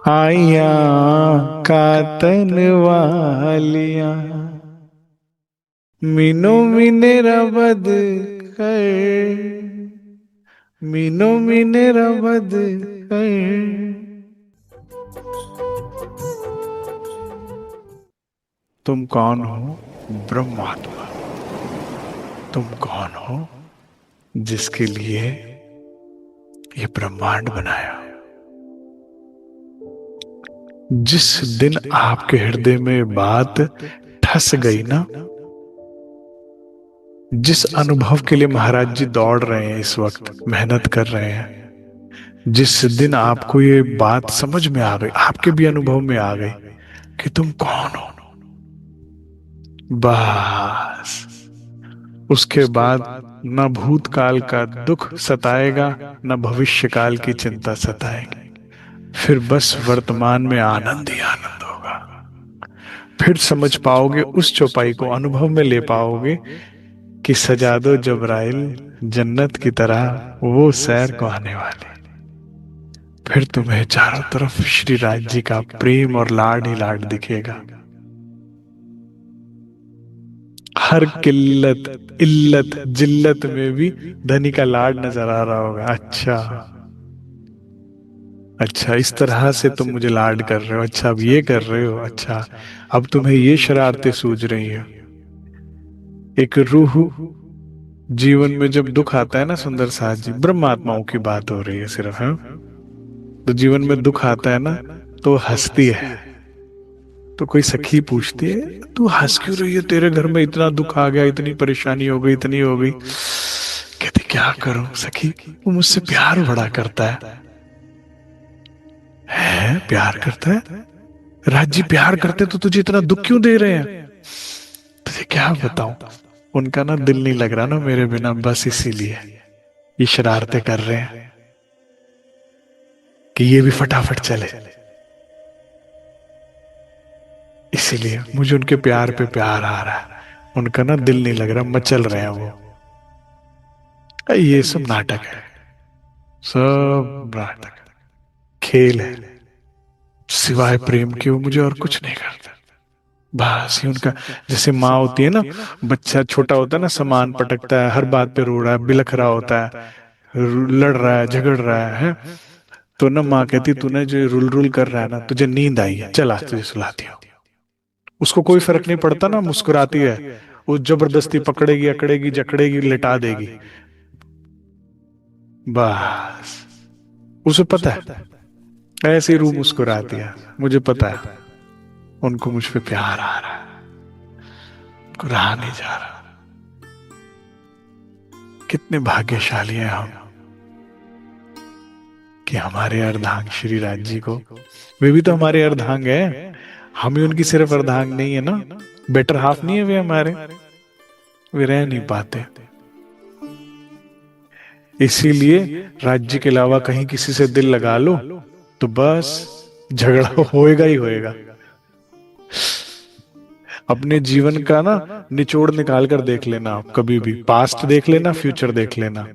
आइया कातन वालिया मीनो मिनेरा बद कर, मीनो मिनेरा बद कर। तुम कौन हो? ब्रह्मात्मा। तुम कौन हो जिसके लिए ये ब्रह्मांड बनाया? जिस दिन आपके हृदय में बात ठस गई ना, जिस अनुभव के लिए महाराज जी दौड़ रहे हैं, इस वक्त मेहनत कर रहे हैं, जिस दिन आपको ये बात समझ में आ गई, आपके भी अनुभव में आ गई कि तुम कौन हो, बस उसके बाद न भूतकाल का दुख सताएगा, न भविष्य काल की चिंता सताएगी। फिर बस वर्तमान में आनंद ही आनंद होगा। फिर समझ पाओगे, उस चौपाई को अनुभव में ले पाओगे कि सजा दो जबराइल जन्नत की तरह वो सैर को आने वाले। फिर तुम्हें चारों तरफ श्री राज जी का प्रेम और लाड ही लाड दिखेगा। हर किल्लत इल्लत जिल्लत में भी धनी का लाड नजर आ रहा होगा। अच्छा अच्छा, इस तरह से तुम मुझे लाड कर रहे हो, अच्छा अब ये कर रहे हो, अच्छा अब तुम्हें ये शरारतें सूझ रही हो। एक रूह जीवन में जब दुख आता है ना, सुंदर साथ जी, ब्रह्मात्माओं की बात हो रही है सिर्फ, है तो जीवन में दुख आता है ना, तो हंसती है। तो कोई सखी पूछती है, तू हंस क्यों रही है, तेरे घर में इतना दुख आ गया, इतनी परेशानी हो गई, इतनी हो गई। कहती क्या करूं सखी, वो मुझसे प्यार बड़ा करता है प्यार करता है। राज जी प्यार करते तो तुझे इतना दुख क्यों दे रहे हैं? तुझे क्या बताऊं, उनका ना दिल नहीं लग रहा ना मेरे बिना, बस इसीलिए ये शरारतें कर रहे हैं कि ये भी फटाफट चले। इसीलिए मुझे उनके प्यार पे प्यार आ रहा है, उनका ना दिल नहीं लग रहा, मचल रहे हैं वो। ये सब नाटक है, सब नाटक, खेल है। सिवाय प्रेम के वो मुझे और कुछ नहीं करता। बस ये उनका, जैसे माँ होती है ना, बच्चा छोटा होता है ना, सामान पटकता है, हर बात पे रो रहा है, बिलख रहा होता है, लड़ रहा है, झगड़ रहा है, तो ना माँ कहती तूने जो रुल रुल कर रहा है ना, तुझे नींद आई है, चल आज तुझे सुलाती हूँ। उसको कोई फर्क नहीं पड़ता ना, मुस्कुराती है, वो जबरदस्ती पकड़ेगी, अकड़ेगी, जकड़ेगी, लिटा देगी। बस उसे पता है, ऐसे ही रूह मुस्कुराती है, मुझे पता है उनको मुझ पे प्यार आ रहा है, उनको रहा नहीं जा रहा। कितने भाग्यशाली हैं हम कि हमारे अर्धांग श्री राज जी को, वे भी तो हमारे अर्धांग हैं, हम ही उनकी सिर्फ अर्धांग नहीं है ना, बेटर हाफ नहीं है वे हमारे, वे रह नहीं पाते। इसीलिए राज्य के अलावा कहीं किसी से दिल लगा लो तो बस झगड़ा होएगा ही होएगा। अपने जीवन का ना निचोड़ निकाल कर देख लेना, आप कभी भी पास्ट देख लेना, फ्यूचर देख लेना।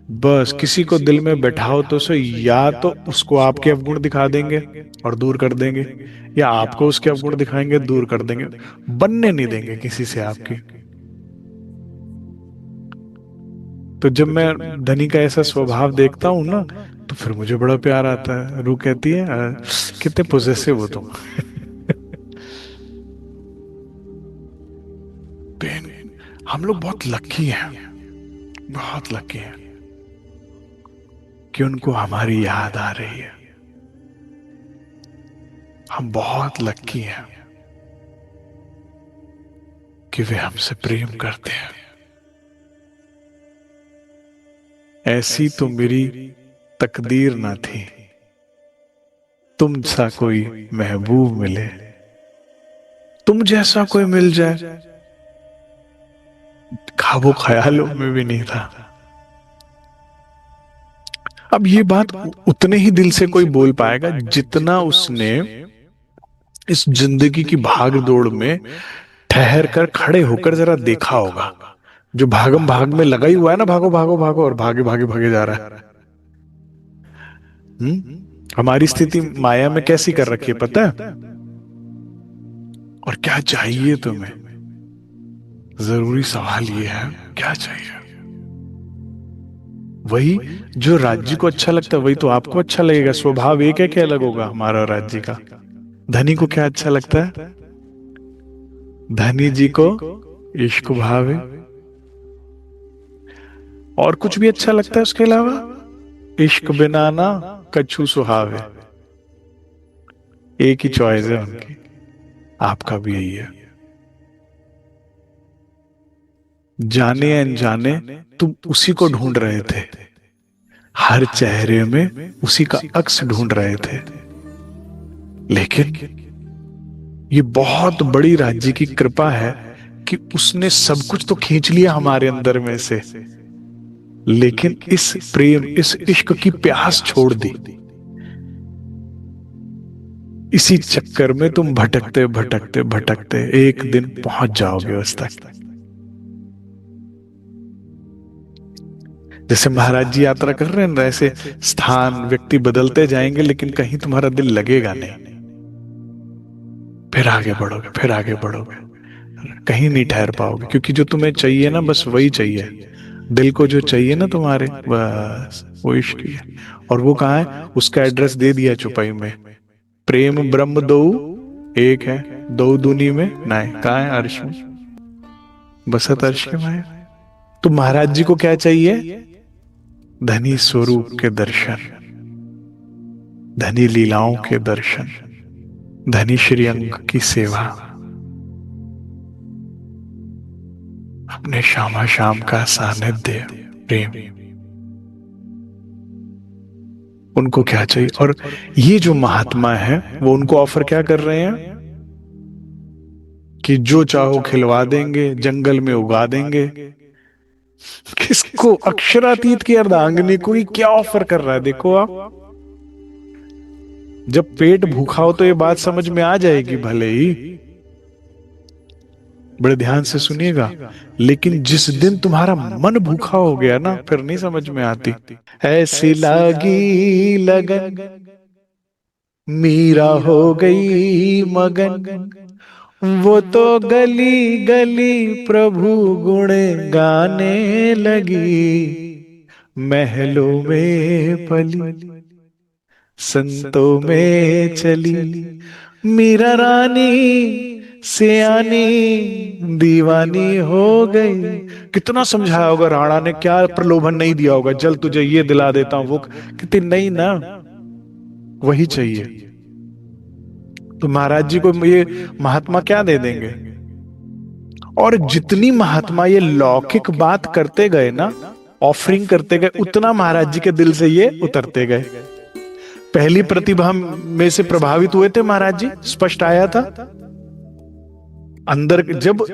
बस किसी को दिल में बैठाओ तो सो, या तो उसको आपके अवगुण दिखा देंगे और दूर कर देंगे, या आपको उसके अवगुण दिखाएंगे, दूर कर देंगे, बनने नहीं देंगे किसी से आपकी। तो जब मैं धनी का ऐसा स्वभाव देखता हूं ना, तो फिर मुझे बड़ा प्यार आता है। रू कहती है कितने पॉजेसिव हो तुम। बहन, हम लोग बहुत लकी हैं, बहुत लकी हैं कि उनको हमारी याद आ रही है। हम बहुत लकी हैं कि वे हमसे प्रेम करते हैं। ऐसी तो मेरी तकदीर ना थी, तुम सा कोई महबूब मिले, तुम जैसा कोई मिल जाए, ख्वाबों ख्यालों में भी नहीं था। अब ये बात उतने ही दिल से कोई बोल पाएगा जितना उसने इस जिंदगी की भाग दौड़ में ठहर कर खड़े होकर जरा देखा होगा। जो भागम भाग में लगा ही हुआ है ना, भागो भागो भागो, और भागे भागे भागे जा रहा है, हमारी स्थिति माया में कैसी कर रखी है पता है? और क्या चाहिए तुम्हें? जरूरी सवाल ये है, क्या चाहिए? वही जो राज्य को अच्छा लगता है वही तो आपको अच्छा लगेगा। स्वभाव एक है, क्या अलग होगा हमारा और राज्य का? धनी को क्या अच्छा लगता है? धनी जी को इश्क भाव है। और कुछ भी अच्छा लगता है उसके अलावा? इश्क बिना ना कछु सुहावे। एक ही चॉइस है उनकी, आपका भी यही है। जाने अनजाने तुम उसी को ढूंढ रहे थे, हर चेहरे में उसी का अक्स ढूंढ रहे थे। लेकिन ये बहुत बड़ी राज्य की कृपा है कि उसने सब कुछ तो खींच लिया हमारे अंदर में से, लेकिन इस प्रेम, इस इश्क की प्यास छोड़ दी। इसी चक्कर में तुम भटकते भटकते भटकते एक दिन पहुंच जाओगे उस तक। जैसे महाराज जी यात्रा कर रहे हैं ना, ऐसे स्थान व्यक्ति बदलते जाएंगे लेकिन कहीं तुम्हारा दिल लगेगा नहीं। फिर आगे बढ़ोगे, फिर आगे बढ़ोगे, कहीं नहीं ठहर पाओगे, क्योंकि जो तुम्हें चाहिए ना बस वही चाहिए। दिल को जो चाहिए ना तुम्हारे, बस वो इश्क ही है। और वो कहाँ है? उसका एड्रेस दे दिया चुपाई में। प्रेम ब्रह्म दो एक है, दो दुनी में नाय। कहाँ है? अर्श में बसत अर्श के माया। तो महाराज जी को क्या चाहिए? धनी स्वरूप के दर्शन, धनी लीलाओं के दर्शन, धनी श्री अंग की सेवा, अपने श्यामा श्याम का सानिध्य, प्रेम। उनको क्या चाहिए? और ये जो महात्मा है वो उनको ऑफर क्या कर रहे हैं कि जो चाहो खिलवा देंगे, जंगल में उगा देंगे। किसको? अक्षरातीत की अर्धांगिनी को ही क्या ऑफर कर रहा है? देखो आप, जब पेट भूखा हो तो ये बात समझ में आ जाएगी भले ही, बड़े ध्यान से सुनिएगा। लेकिन जिस दिन तुम्हारा मन भूखा हो गया ना, फिर नहीं समझ में आती। ऐसी लागी लगन मीरा हो गई मगन, वो तो गली गली प्रभु गुण गाने लगी। महलों में पली संतों में चली, मीरा रानी सियानी दीवानी हो गई। कितना समझाया होगा राणा ने, क्या प्रलोभन नहीं दिया होगा, जल तुझे ये दिला देता हूं वो, कितनी नहीं ना, वही चाहिए। तो महाराज जी को ये महात्मा क्या दे देंगे? और जितनी महात्मा ये लौकिक बात करते गए ना, ऑफरिंग करते गए, उतना महाराज जी के दिल से ये उतरते गए। पहली प्रतिभा में से प्रभावित हुए थे महाराज जी, स्पष्ट आया था अंदर। जब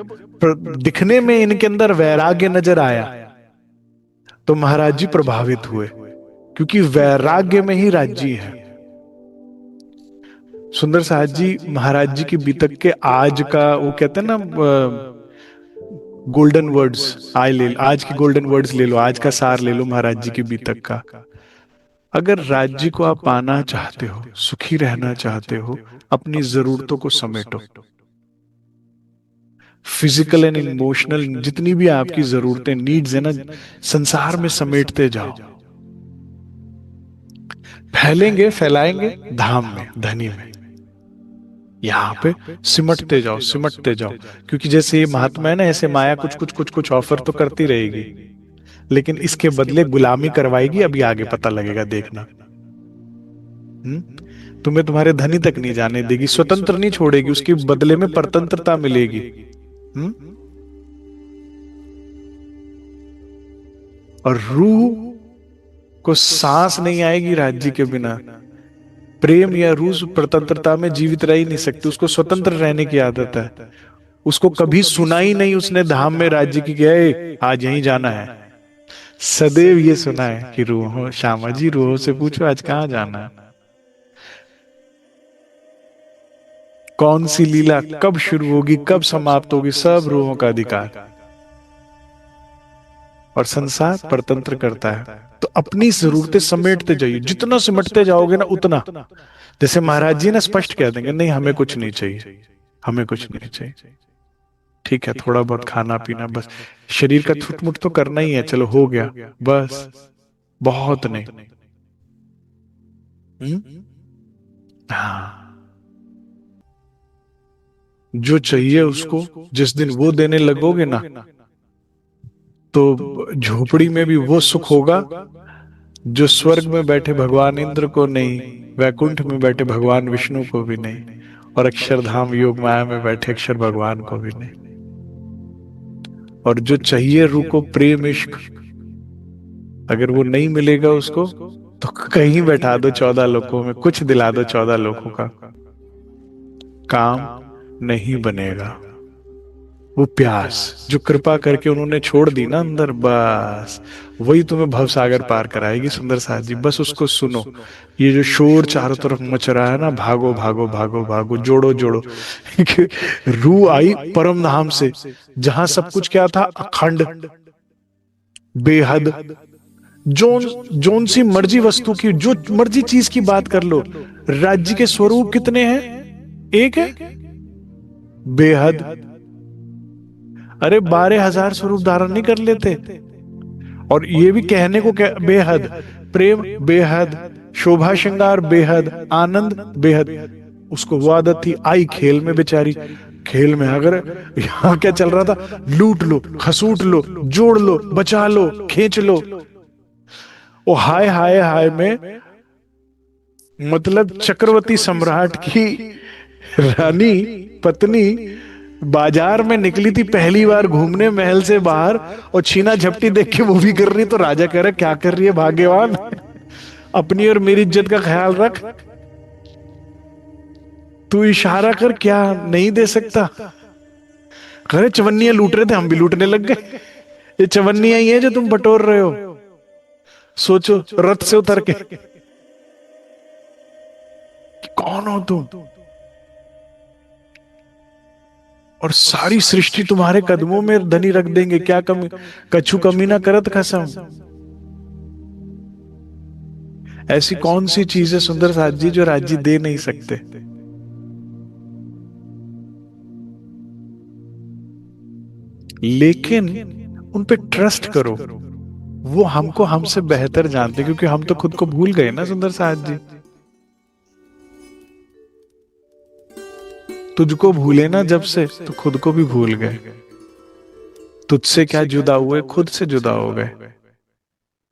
दिखने में इनके अंदर वैराग्य नजर आया तो महाराज जी प्रभावित हुए, क्योंकि वैराग्य में ही राज्य है। सुंदर साहब जी महाराज जी की बीतक के आज का वो कहते हैं ना, गोल्डन वर्ड्स आज की गोल्डन वर्ड्स ले लो, आज का सार ले लो महाराज जी की बीतक का। अगर राज्य को आप पाना चाहते हो, सुखी रहना चाहते हो, अपनी जरूरतों को समेटो। फिजिकल एंड इमोशनल जितनी भी आपकी जरूरतें, नीड्स है ना, संसार में समेटते जाओ। फैलेंगे, फैलाएंगे धाम में, धनी में। यहां पे सिमटते जाओ, सिमटते जाओ। क्योंकि जैसे ये महात्मा है ना, ऐसे माया कुछ कुछ कुछ कुछ ऑफर तो करती रहेगी, लेकिन इसके बदले गुलामी करवाएगी। अभी आगे पता लगेगा, देखना। तुम्हें तुम्हारे धनी तक नहीं जाने देगी, स्वतंत्र नहीं छोड़ेगी, उसके बदले में परतंत्रता मिलेगी। और रूह को सांस नहीं आएगी राज्य के बिना। प्रेम या रूह स्वतंत्रता में जीवित रह ही नहीं सकती, उसको स्वतंत्र रहने की आदत है। उसको कभी सुना ही नहीं उसने धाम में राज्य की गए आज यहीं जाना है। सदैव ये सुना है कि रूहों, श्यामा जी रूहों से पूछो आज कहां जाना है, कौन सी लीला कब शुरू होगी, कब समाप्त होगी, सब रूहों का अधिकार। और संसार परतंत्र करता है। तो अपनी जरूरतें समेटते जाइए, जितना सिमटते जाओगे ना उतना, जैसे महाराज जी ना स्पष्ट कह देंगे, नहीं हमें कुछ नहीं चाहिए, हमें कुछ नहीं चाहिए, ठीक है थोड़ा बहुत खाना पीना बस, शरीर का छुटमुट तो करना ही है, चलो हो गया बस, बहुत नहीं। हाँ, जो चाहिए उसको जिस दिन वो देने लगोगे ना, तो झोपड़ी में भी वो सुख होगा जो स्वर्ग में बैठे भगवान इंद्र को नहीं, वैकुंठ में बैठे भगवान विष्णु को भी नहीं, और अक्षरधाम योग माया में बैठे अक्षर भगवान को भी नहीं। और जो चाहिए रूह को प्रेम इश्क, अगर वो नहीं मिलेगा उसको, तो कहीं बैठा दो 14 लोकों में, कुछ दिला दो 14 लोकों का, काम नहीं बनेगा। वो प्यास जो कृपा करके उन्होंने छोड़ दी ना अंदर, बस वही तुम्हें भवसागर पार कराएगी सुंदर साथ जी। बस उसको सुनो। ये जो शोर चारों तरफ मच रहा है ना, भागो भागो भागो भागो, जोड़ो जोड़ो। रूह आई परम धाम से, जहां सब कुछ क्या था, अखंड, बेहद, जोन जोन सी मर्जी वस्तु की, जो मर्जी चीज की बात कर लो। राज्य के स्वरूप कितने हैं? एक है बेहद। अरे 12,000 स्वरूप धारण नहीं कर लेते। और ये भी कहने को बेहद, प्रेम बेहद, शोभा श्रृंगार बेहद, आनंद बेहद। उसको वो आदत थी, आई खेल में बेचारी। खेल में अगर यहां क्या चल रहा था, लूट लो, खसूट लो, जोड़ लो, बचा लो, खींच लो। वो हाय हाय हाय में, मतलब चक्रवर्ती सम्राट की रानी पत्नी बाजार में निकली थी पहली बार घूमने महल से बाहर, और छीना झपटी देख के वो भी कर रही, तो राजा कह रहा क्या कर रही है भाग्यवान, अपनी और मेरी इज्जत का ख्याल रख, तू इशारा कर, क्या नहीं दे सकता? अरे चवन्नियां लूट रहे थे, हम भी लूटने लग गए। ये चवन्नियां ही है जो तुम बटोर रहे हो। सोचो रथ से उतर के, कौन हो तुम? और सारी सृष्टि तुम्हारे कदमों में धनी रख देंगे, क्या कमी, कछु कमी ना करत कसम। ऐसी कौन सी चीज है सुंदर साथ जी जो राज्य दे नहीं सकते? लेकिन उन पे ट्रस्ट करो, वो हमको हमसे बेहतर जानते, क्योंकि हम तो खुद को भूल गए ना सुंदर साथ जी। तुझको भूले ना जब से, तो खुद को भी भूल गए। तुझसे क्या जुदा हुए, खुद से जुदा हो गए,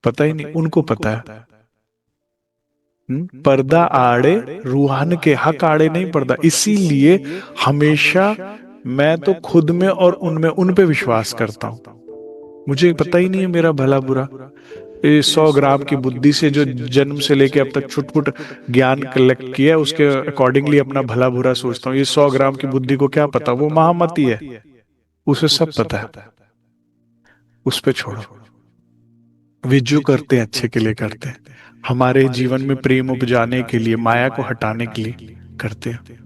पता ही नहीं, उनको पता है। पर्दा आड़े रूहान के हक आड़े नहीं पर्दा। इसीलिए हमेशा मैं तो खुद में और उनमें, उन पे विश्वास करता हूं। मुझे पता ही नहीं है मेरा भला बुरा। 100 ग्राम की बुद्धि से जो जन्म से लेके अब तक छुटपुट ज्ञान कलेक्ट किया, उसके अकॉर्डिंगली अपना भला बुरा सोचता हूँ। ये 100 ग्राम की बुद्धि को क्या पता, वो महामती है, उसे सब पता है। उस पे छोड़ो। वे जो करते हैं अच्छे के लिए करते हैं, हमारे जीवन में प्रेम उपजाने के लिए, माया को हटाने के लिए करते हैं।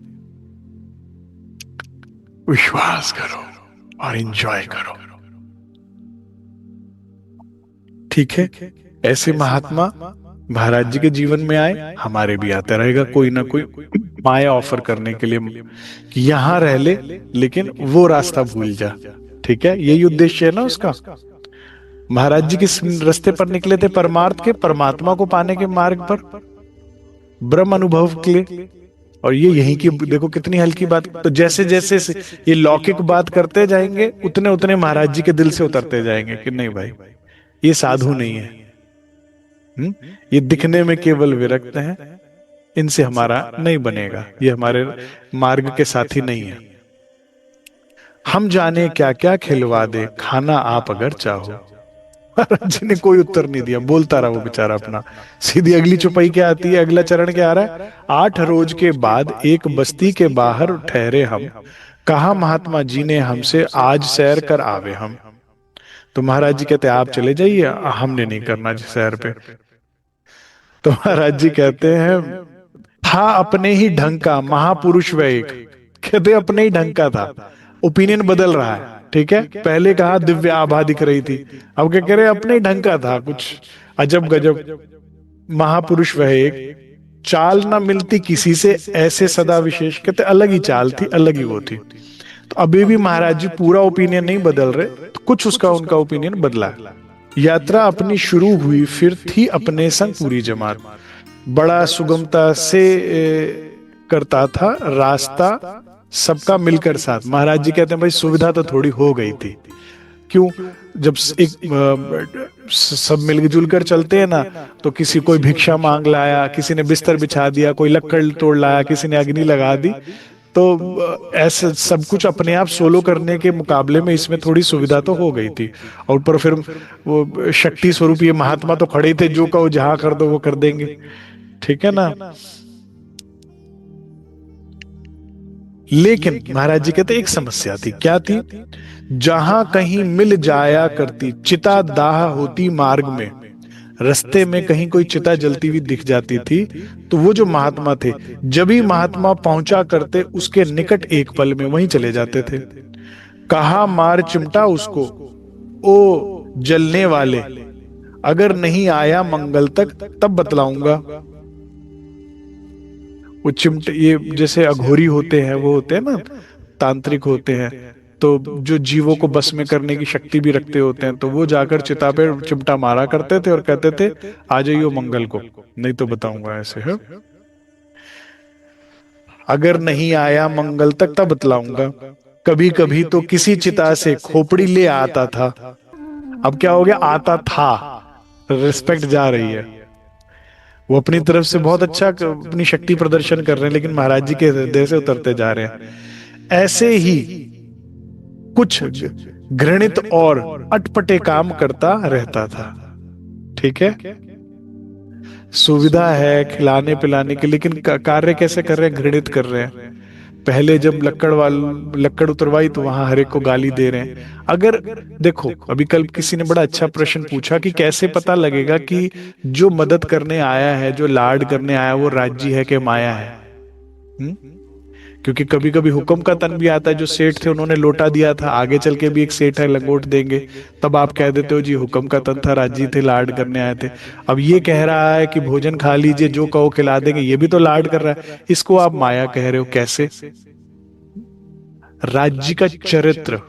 विश्वास करो और एंजॉय करो, ठीक है? ऐसे महात्मा महाराज जी के जीवन में आए, हमारे भी आते रहेगा कोई ना कोई माया ऑफर करने के लिए कि यहां रह ले, लेकिन वो रास्ता भूल जा, ठीक है? यही उद्देश्य है ना उसका। महाराज जी किस रास्ते पर निकले थे? परमार्थ के, परमात्मा को पाने के मार्ग पर, ब्रह्म अनुभव के लिए। और ये यहीं की देखो कितनी हल्की बात। तो जैसे जैसे ये लौकिक बात करते जाएंगे, उतने उतने महाराज जी के दिल से उतरते जाएंगे कि नहीं भाई, ये साधु नहीं है, ये दिखने में केवल विरक्त हैं, इनसे हमारा नहीं बनेगा, ये हमारे मार्ग के साथी नहीं है। हम जाने क्या क्या खिलवा दे, खाना आप अगर चाहो। महाराज जी ने कोई उत्तर नहीं दिया, बोलता रहा वो बेचारा अपना। सीधी अगली चौपाई क्या आती है, अगला चरण क्या आ रहा है? 8 रोज के बाद एक बस्ती के बाहर ठहरे हम, कहा महात्मा जी ने हमसे आज सैर कर आवे हम। तो महाराज जी कहते आप चले जाइए, हमने नहीं करना सैर पे। तो महाराज जी कहते हैं, था अपने ही ढंग का महापुरुष वह एक, कहते अपने ही ढंग का था, ओपिनियन बदल रहा है, ठीक है, पहले कहा दिव्य आभा दिख रही थी, अब क्या कह रहे अपने ढंग का था कुछ अजब गजब। महापुरुष वह एक, चाल ना मिलती किसी से ऐसे सदा विशेष, कहते अलग ही चाल थी, अलग ही वो थी। तो अभी भी महाराज जी पूरा ओपिनियन नहीं बदल रहे, तो कुछ उसका उनका ओपिनियन बदला है। यात्रा अपनी शुरू हुई, फिर थी अपने संग पूरी जमात, बड़ा सुगमता से करता था रास्ता सबका मिलकर साथ। महाराज जी कहते हैं भाई सुविधा तो थोड़ी हो गई थी, क्यों, जब सब मिलजुल कर चलते हैं ना, तो किसी कोई भिक्षा मांग लाया, किसी ने बिस्तर बिछा दिया, कोई लक्कड़ तोड़ लाया, किसी ने अग्नि लगा दी, तो ऐसे सब कुछ अपने आप सोलो करने के मुकाबले में इसमें थोड़ी सुविधा तो हो गई थी। और पर फिर वो शक्ति स्वरूप ये महात्मा तो खड़े थे, जो कहो जहां कर दो वो कर देंगे, ठीक है ना। लेकिन महाराज जी कहते एक समस्या थी, क्या थी, जहां कहीं मिल जाया करती चिता दाह होती मार्ग में, रास्ते में कहीं कोई चिता जलती हुई दिख जाती थी, तो वो जो महात्मा थे जब ही महात्मा पहुंचा करते उसके निकट एक पल में वहीं चले जाते थे। कहा मार चिमटा उसको, ओ जलने वाले, अगर नहीं आया मंगल तक तब बतलाऊंगा। वो चिमटे, ये जैसे अघोरी होते हैं, वो होते हैं ना, तांत्रिक होते हैं, तो जो जीवों को बस में करने की शक्ति भी रखते होते हैं, तो वो जाकर चिता पे चिमटा मारा करते थे और कहते थे आ जाइयो मंगल को, नहीं तो बताऊंगा, ऐसे है। अगर नहीं आया मंगल तक तब बतलाऊंगा। कभी कभी तो किसी चिता से खोपड़ी ले आता था, अब क्या हो गया, आता था, रिस्पेक्ट जा रही है। वो अपनी तरफ से बहुत अच्छा अपनी शक्ति प्रदर्शन कर रहे हैं, लेकिन महाराज जी के हृदय से उतरते जा रहे हैं। ऐसे ही कुछ घृणित और अटपटे काम करता रहता था, ठीक है, सुविधा है खिलाने पिलाने की, लेकिन कार्य कैसे कर रहे हैं, घृणित कर रहे हैं। पहले जब लक्कड़ उतरवाई तो वहां हर एक को गाली दे रहे हैं। अगर देखो, अभी कल किसी ने बड़ा अच्छा प्रश्न पूछा कि कैसे पता लगेगा कि जो मदद करने आया है, जो लाड करने आया, वो राज्य है कि माया है। क्योंकि कभी कभी हुक्म का तन भी आता है, जो सेठ थे उन्होंने लोटा दिया था, आगे चल के भी एक सेठ है लंगोट देंगे, तब आप कह देते हो जी हुक्म का तन था, राजी थे, लाड करने आए थे। अब ये कह रहा है कि भोजन खा लीजिए, जो कहो खिला देंगे, ये भी तो लाड कर रहा है, इसको आप माया कह रहे हो, कैसे। राज्य का चरित्र,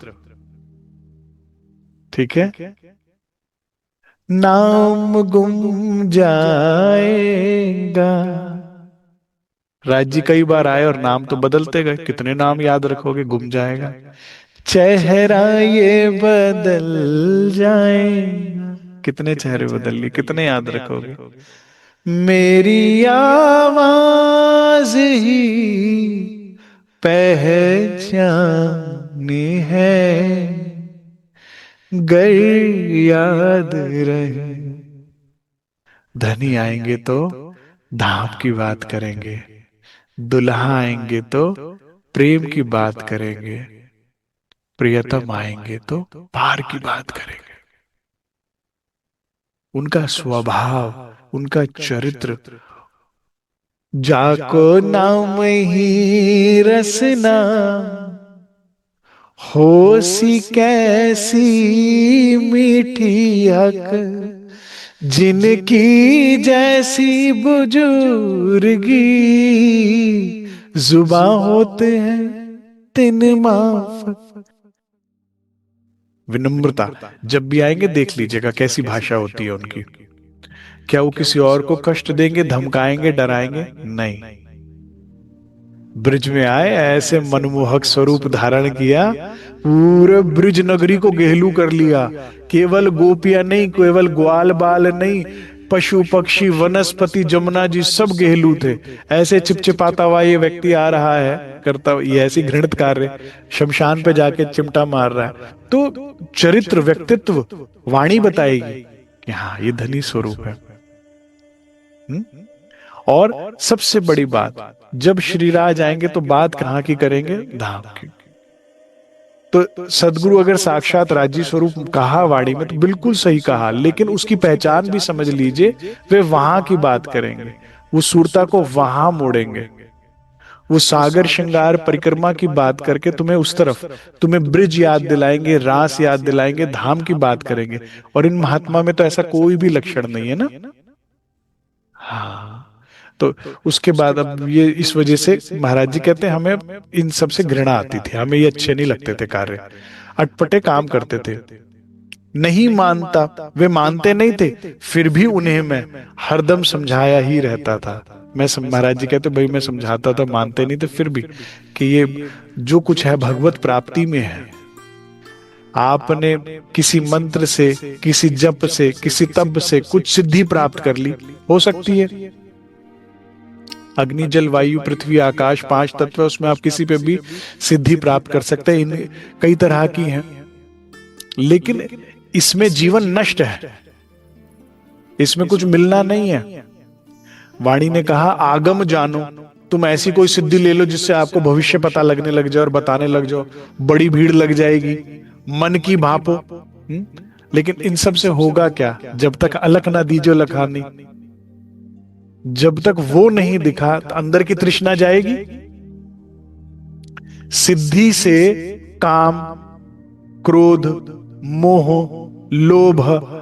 ठीक है, नाम गुम जाएगा, राज्य कई बार आए और नाम तो बदलते गए, कितने नाम याद रखोगे, गुम जाएगा। चेहरा ये बदल जाएगा, कितने चेहरे बदल लिए, कितने याद रखोगे। मेरी आवाज ही पहचानी है, गर याद रहे। धनी आएंगे तो धाम की बात करेंगे, दुल्हा आएंगे तो प्रेम की बात करेंगे, प्रियतम आएंगे तो प्यार की बात करेंगे। उनका स्वभाव, उनका चरित्र, जाको नाम ही रसना, होसी कैसी मीठी हक, जिनकी जैसी बुजुर्गी, जुबां होते हैं तिन माफक। विनम्रता, जब भी आएंगे देख लीजिएगा कैसी भाषा होती है उनकी। क्या वो किसी और को कष्ट देंगे, धमकाएंगे, डराएंगे? नहीं। ब्रिज में आए, ऐसे मनमोहक स्वरूप धारण किया, पूरे ब्रिज नगरी को गेहलू कर लिया। केवल गोपियां नहीं, केवल ग्वाल बाल नहीं, पशु पक्षी वनस्पति जमुना जी सब गेहलू थे। ऐसे चिपचिपाता हुआ ये व्यक्ति आ रहा है, करता ये ऐसी घृणित कार्य, शमशान पे जाके चिमटा मार रहा है। तो चरित्र, व्यक्तित्व, वाणी बताएगी कि हाँ ये धनी स्वरूप है। और सबसे बड़ी बात, जब श्रीराज आएंगे तो बात कहां की करेंगे, धाम की। तो सदगुरु अगर साक्षात राज्य स्वरूप कहा वाणी में तो बिल्कुल सही कहा, लेकिन उसकी पहचान भी समझ लीजिए, वे वहां की बात करेंगे, वो सूरता को वहां मोड़ेंगे, वो सागर श्रृंगार परिक्रमा की बात करके तुम्हें उस तरफ, तुम्हें ब्रिज याद दिलाएंगे, रास याद दिलाएंगे, धाम की बात करेंगे। और इन महात्मा में तो ऐसा कोई भी लक्षण नहीं है ना। हाँ, तो उसके बाद अब ये इस वजह से महाराज जी कहते हैं हमें इन सब से घृणा आती थी, हमें ये अच्छे नहीं लगते थे कार्य, अटपटे काम करते थे। नहीं मानता, वे मानते नहीं थे, फिर भी उन्हें मैं हरदम समझाया ही रहता था। महाराज जी कहते भाई मैं समझाता था, मानते नहीं थे, फिर भी कि ये जो कुछ है भगवत प्राप्ति में है। आपने किसी मंत्र से, किसी जप से, किसी तप से कुछ सिद्धि प्राप्त कर ली, हो सकती है। अग्नि जल वायु पृथ्वी आकाश 5 तत्व है, उसमें आप किसी पे भी सिद्धि प्राप्त कर सकते हैं। इन कई तरह की हैं, लेकिन इसमें जीवन नष्ट है, इसमें कुछ मिलना नहीं है। वाणी ने कहा आगम जानो, तुम ऐसी कोई सिद्धि ले लो जिससे आपको भविष्य पता लगने लग जाए और बताने लग जाओ, बड़ी भीड़ लग जाएगी, मन की भापो। लेकिन इन सब से होगा क्या? जब तक अलख ना दीजो लखानी, जब तक वो नहीं दिखा तो अंदर की तृष्णा जाएगी। सिद्धि से काम, क्रोध, मोह, लोभ,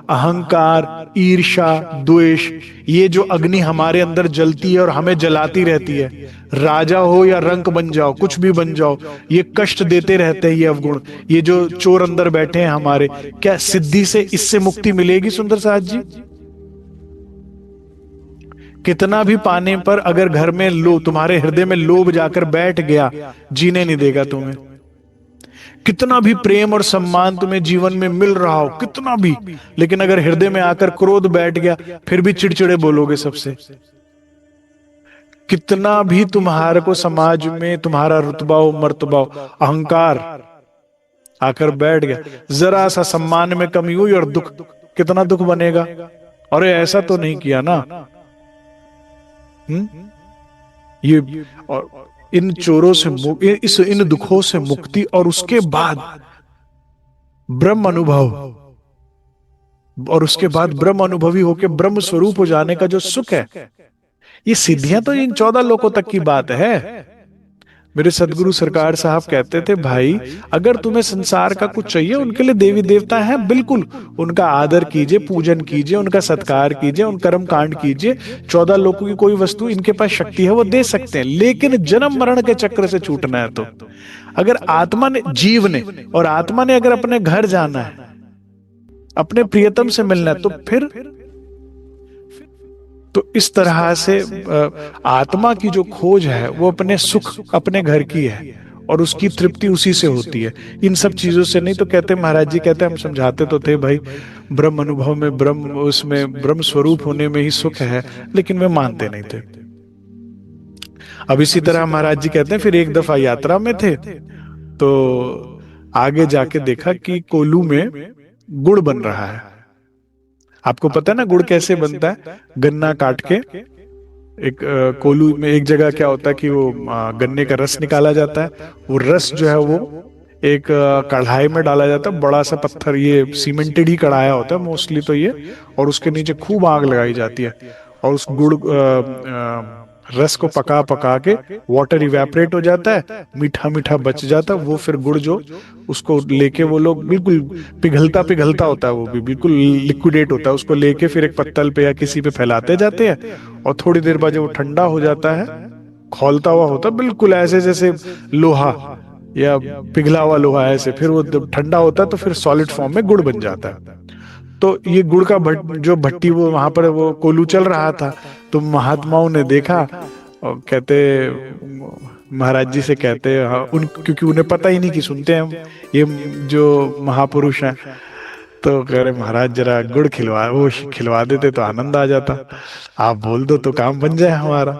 अहंकार, ईर्ष्या, द्वेष, ये जो अग्नि हमारे अंदर जलती है और हमें जलाती रहती है, राजा हो या रंक बन जाओ, कुछ भी बन जाओ, ये कष्ट देते रहते हैं, ये अवगुण, ये जो चोर अंदर बैठे हैं हमारे, क्या सिद्धि से इससे मुक्ति मिलेगी? सुंदर साथ जी, कितना भी पाने पर अगर घर में तुम्हारे हृदय में लोभ जाकर बैठ गया, जीने नहीं देगा तुम्हें। कितना भी प्रेम और सम्मान तुम्हें जीवन में मिल रहा हो, कितना भी, लेकिन अगर हृदय में आकर क्रोध बैठ गया, फिर भी चिड़चिड़े बोलोगे सबसे। कितना भी तुम्हारे को समाज में तुम्हारा रुतबा हो, मर्तबा हो, अहंकार आकर बैठ गया, जरा सा सम्मान में कमी हुई और दुख, कितना दुख बनेगा। अरे ऐसा तो नहीं किया ना। ये और इन चोरों से, इन दुखों से मुक्ति, और उसके बाद ब्रह्म अनुभव, और उसके बाद ब्रह्म अनुभवी होकर ब्रह्म स्वरूप हो जाने का जो सुख है, ये सिद्धियां तो इन 14 लोकों तक की बात है। मेरे सदगुरु सरकार साहब कहते थे भाई अगर तुम्हें संसार का कुछ चाहिए, उनके लिए देवी देवता है, बिल्कुल उनका आदर कीजिए, पूजन कीजिए, उनका सत्कार कीजिए, उन कर्म कांड कीजिए। 14 लोकों की कोई वस्तु इनके पास शक्ति है, वो दे सकते हैं, लेकिन जन्म मरण के चक्र से छूटना है तो, अगर आत्मा ने, जीव ने और आत्मा ने अगर अपने घर जाना है, अपने प्रियतम से मिलना है, तो फिर तो इस तरह से आत्मा की जो खोज है वो अपने सुख, अपने घर की है, और उसकी तृप्ति उसी से होती है, इन सब चीजों से नहीं। तो कहते महाराज जी कहते हम समझाते तो थे भाई ब्रह्म अनुभव में, ब्रह्म, उसमें ब्रह्म स्वरूप होने में ही सुख है, लेकिन वे मानते नहीं थे। अब इसी तरह महाराज जी कहते हैं फिर एक दफा यात्रा में थे, तो आगे जाके देखा कि कोल्लू में गुड़ बन रहा है। आपको पता है ना गुड़ कैसे बनता है? गन्ना काट के एक कोल्लू में एक जगह क्या होता है कि वो गन्ने का रस निकाला जाता है, वो रस जो है वो एक कढ़ाई में डाला जाता है, बड़ा सा पत्थर, ये सीमेंटेड ही कढ़ाया होता है मोस्टली तो ये, और उसके नीचे खूब आग लगाई जाती है, और उस गुड़ रस को पका पका के वाटर इवेपोरेट हो जाता है, मीठा मीठा बच जाता है, वो फिर गुड़ जो उसको लेके वो लोग बिल्कुल पिघलता पिघलता होता है, वो भी बिल्कुल लिक्विडेट होता है, उसको लेके फिर एक पत्तल पे या किसी पे फैलाते जाते हैं, और थोड़ी देर बाद जब वो ठंडा हो जाता है, खौलता हुआ होता है, बिल्कुल ऐसे जैसे लोहा या पिघला हुआ लोहा ऐसे, फिर वो जब ठंडा होता है तो फिर सॉलिड फॉर्म में गुड़ बन जाता है। तो ये गुड़ का जो भट्टी वो वहां पर वो कोल्लू चल रहा था, तो महात्माओं ने देखा और कहते महाराज जी से कहते क्योंकि उन्हें पता ही नहीं कि सुनते हैं हम ये जो महापुरुष हैं, तो कह रहे महाराज जरा गुड़ खिलवा देते तो आनंद आ जाता, आप बोल दो तो काम बन जाए हमारा।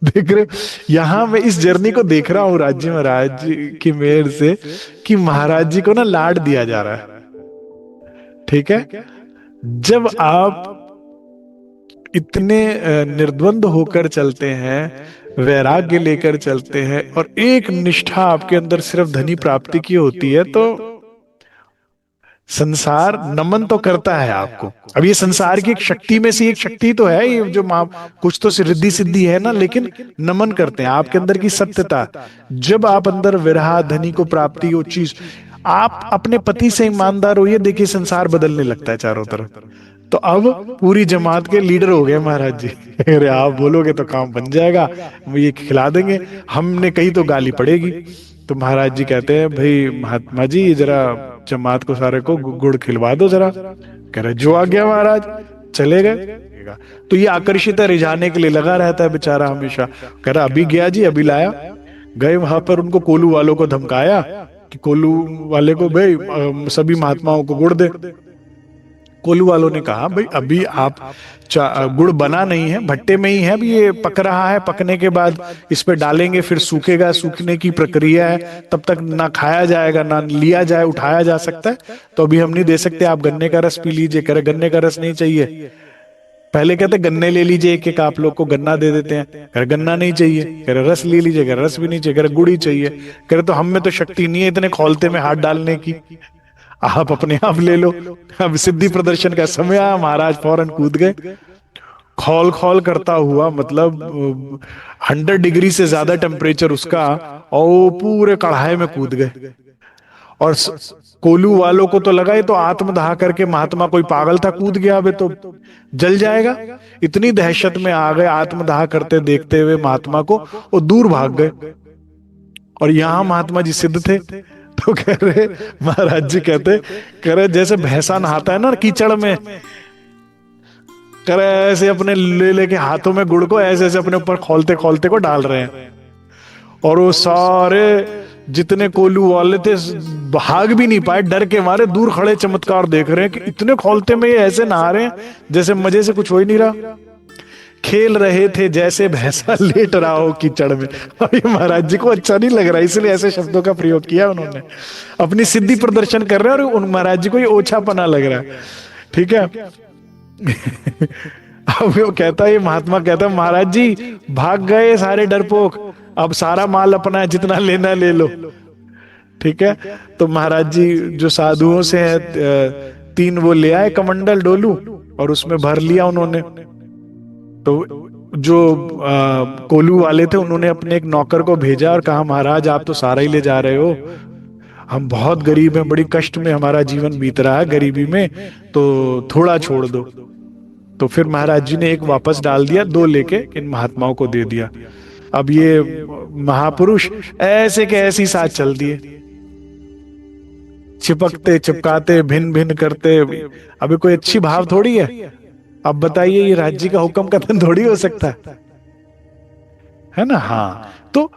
देख रहे यहाँ मैं इस जर्नी को देख रहा हूँ राज्य महाराज की मेहर से कि महाराज जी को ना लाड दिया जा रहा है। ठीक है, जब आप इतने निर्द्वंद होकर चलते हैं, वैराग्य लेकर चलते हैं, और एक निष्ठा आपके अंदर सिर्फ धनी प्राप्ति की होती है, तो संसार नमन तो करता है आपको। अब ये संसार की एक शक्ति में से एक शक्ति तो है, ये जो माँ कुछ तो रिद्धि सिद्धि है ना, लेकिन नमन करते हैं आपके अंदर की सत्यता। जब आप अंदर विरहा धनी को प्राप्ति हो चीज, आप अपने पति से ईमानदार हो, ये देखिए संसार बदलने लगता है चारों तरफ। तो अब पूरी जमात के लीडर हो गए महाराज जी। अरे आप बोलोगे तो काम बन जाएगा, हम ये खिला देंगे, हमने कही तो गाली पड़ेगी। तो महाराज जी कहते हैं, भाई महात्मा जी जरा जमात को सारे को गुड़ खिलवा दो जरा। कह रहे जो आ गया महाराज, चले गए। तो ये आकर्षित है, रिझाने के लिए लगा रहता है बेचारा हमेशा। कह रहा अभी गया जी, अभी लाया। गए वहां पर, उनको कोलू वालों को धमकाया कि कोलू वाले को भाई सभी महात्माओं को गुड़ दे। कोलू वालों ने कहा भाई अभी आप गुड़ बना नहीं है, भट्टे में ही है, अभी ये पक रहा है, पकने के बाद इस पे डालेंगे, फिर सूखेगा, सूखने की प्रक्रिया है, तब तक ना खाया जाएगा ना लिया जाए उठाया जा सकता है, तो अभी हम नहीं दे सकते, आप गन्ने का रस पी लीजिए। कह रहे गन्ने का रस नहीं चाहिए। पहले कहते गन्ने ले लीजिए, एक एक आप लोग को गन्ना दे देते हैं। कह रहे गन्ना नहीं चाहिए। कह रहे रस ले लीजिए। कह रहे रस भी नहीं चाहिए। कह रहे गुड़ ही चाहिए। कह रहे तो हम में तो शक्ति नहीं है इतने खौलते में हाथ डालने की, आप अपने आप ले लो। अब सिद्धि प्रदर्शन का समय आया, महाराज फौरन कूद गए, खौल खौल करता हुआ, मतलब 100 डिग्री से ज्यादा टेम्परेचर उसका, और पूरे कढ़ाई में कूद गए। और कोलू वालों को तो लगा ये तो आत्मदाह करके महात्मा कोई पागल था, कूद गया, अबे तो जल जाएगा। इतनी दहशत में आ गए, आत्मदाह करते देखते हुए महात्मा को, वो दूर भाग गए। और यहां महात्मा जी सिद्ध थे। तो कह रहे महाराज जी कह रहे जैसे भैंसा नहाता है ना कीचड़ में, कह रहे ऐसे अपने ले लेके हाथों में गुड़ को ऐसे ऐसे अपने ऊपर खोलते खोलते को डाल रहे हैं। और वो सारे जितने कोलू वाले थे भाग भी नहीं पाए, डर के मारे दूर खड़े चमत्कार देख रहे हैं कि इतने खोलते में ये ऐसे नहा रहे हैं जैसे मजे से कुछ हो ही नहीं रहा। खेल रहे थे जैसे भैंसा लेट रहा हो कीचड़ में। और ये महाराज जी को अच्छा नहीं लग रहा, इसलिए ऐसे शब्दों का प्रयोग किया उन्होंने। अपनी सिद्धि प्रदर्शन कर रहे हैं और उन महाराज जी को ये ओछापना लग रहा है। ठीक है। अब वो कहता है, ये महात्मा कहता है महाराज जी भाग गए सारे डरपोक, अब सारा माल अपना है, जितना लेना ले लो। ठीक है। तो महाराज जी जो साधुओं से है 3 वो ले आए कमंडल डोलू, और उसमें भर लिया उन्होंने। तो जो कोलू वाले थे उन्होंने अपने एक नौकर को भेजा और कहा महाराज आप तो सारा ही ले जा रहे हो, हम बहुत गरीब हैं, बड़ी कष्ट में हमारा जीवन बीत रहा है गरीबी में, तो थोड़ा छोड़ दो। तो फिर महाराज जी ने एक वापस डाल दिया, 2 लेके इन महात्माओं को दे दिया। अब ये महापुरुष ऐसे के ऐसी साथ चल दिए, चिपकते चिपकाते भिन्न भिन्न करते। अभी कोई अच्छी भाव थोड़ी है। अब बताइए ये राज्य का हुक्म कथन थोड़ी हो सकता है ना। हाँ, तो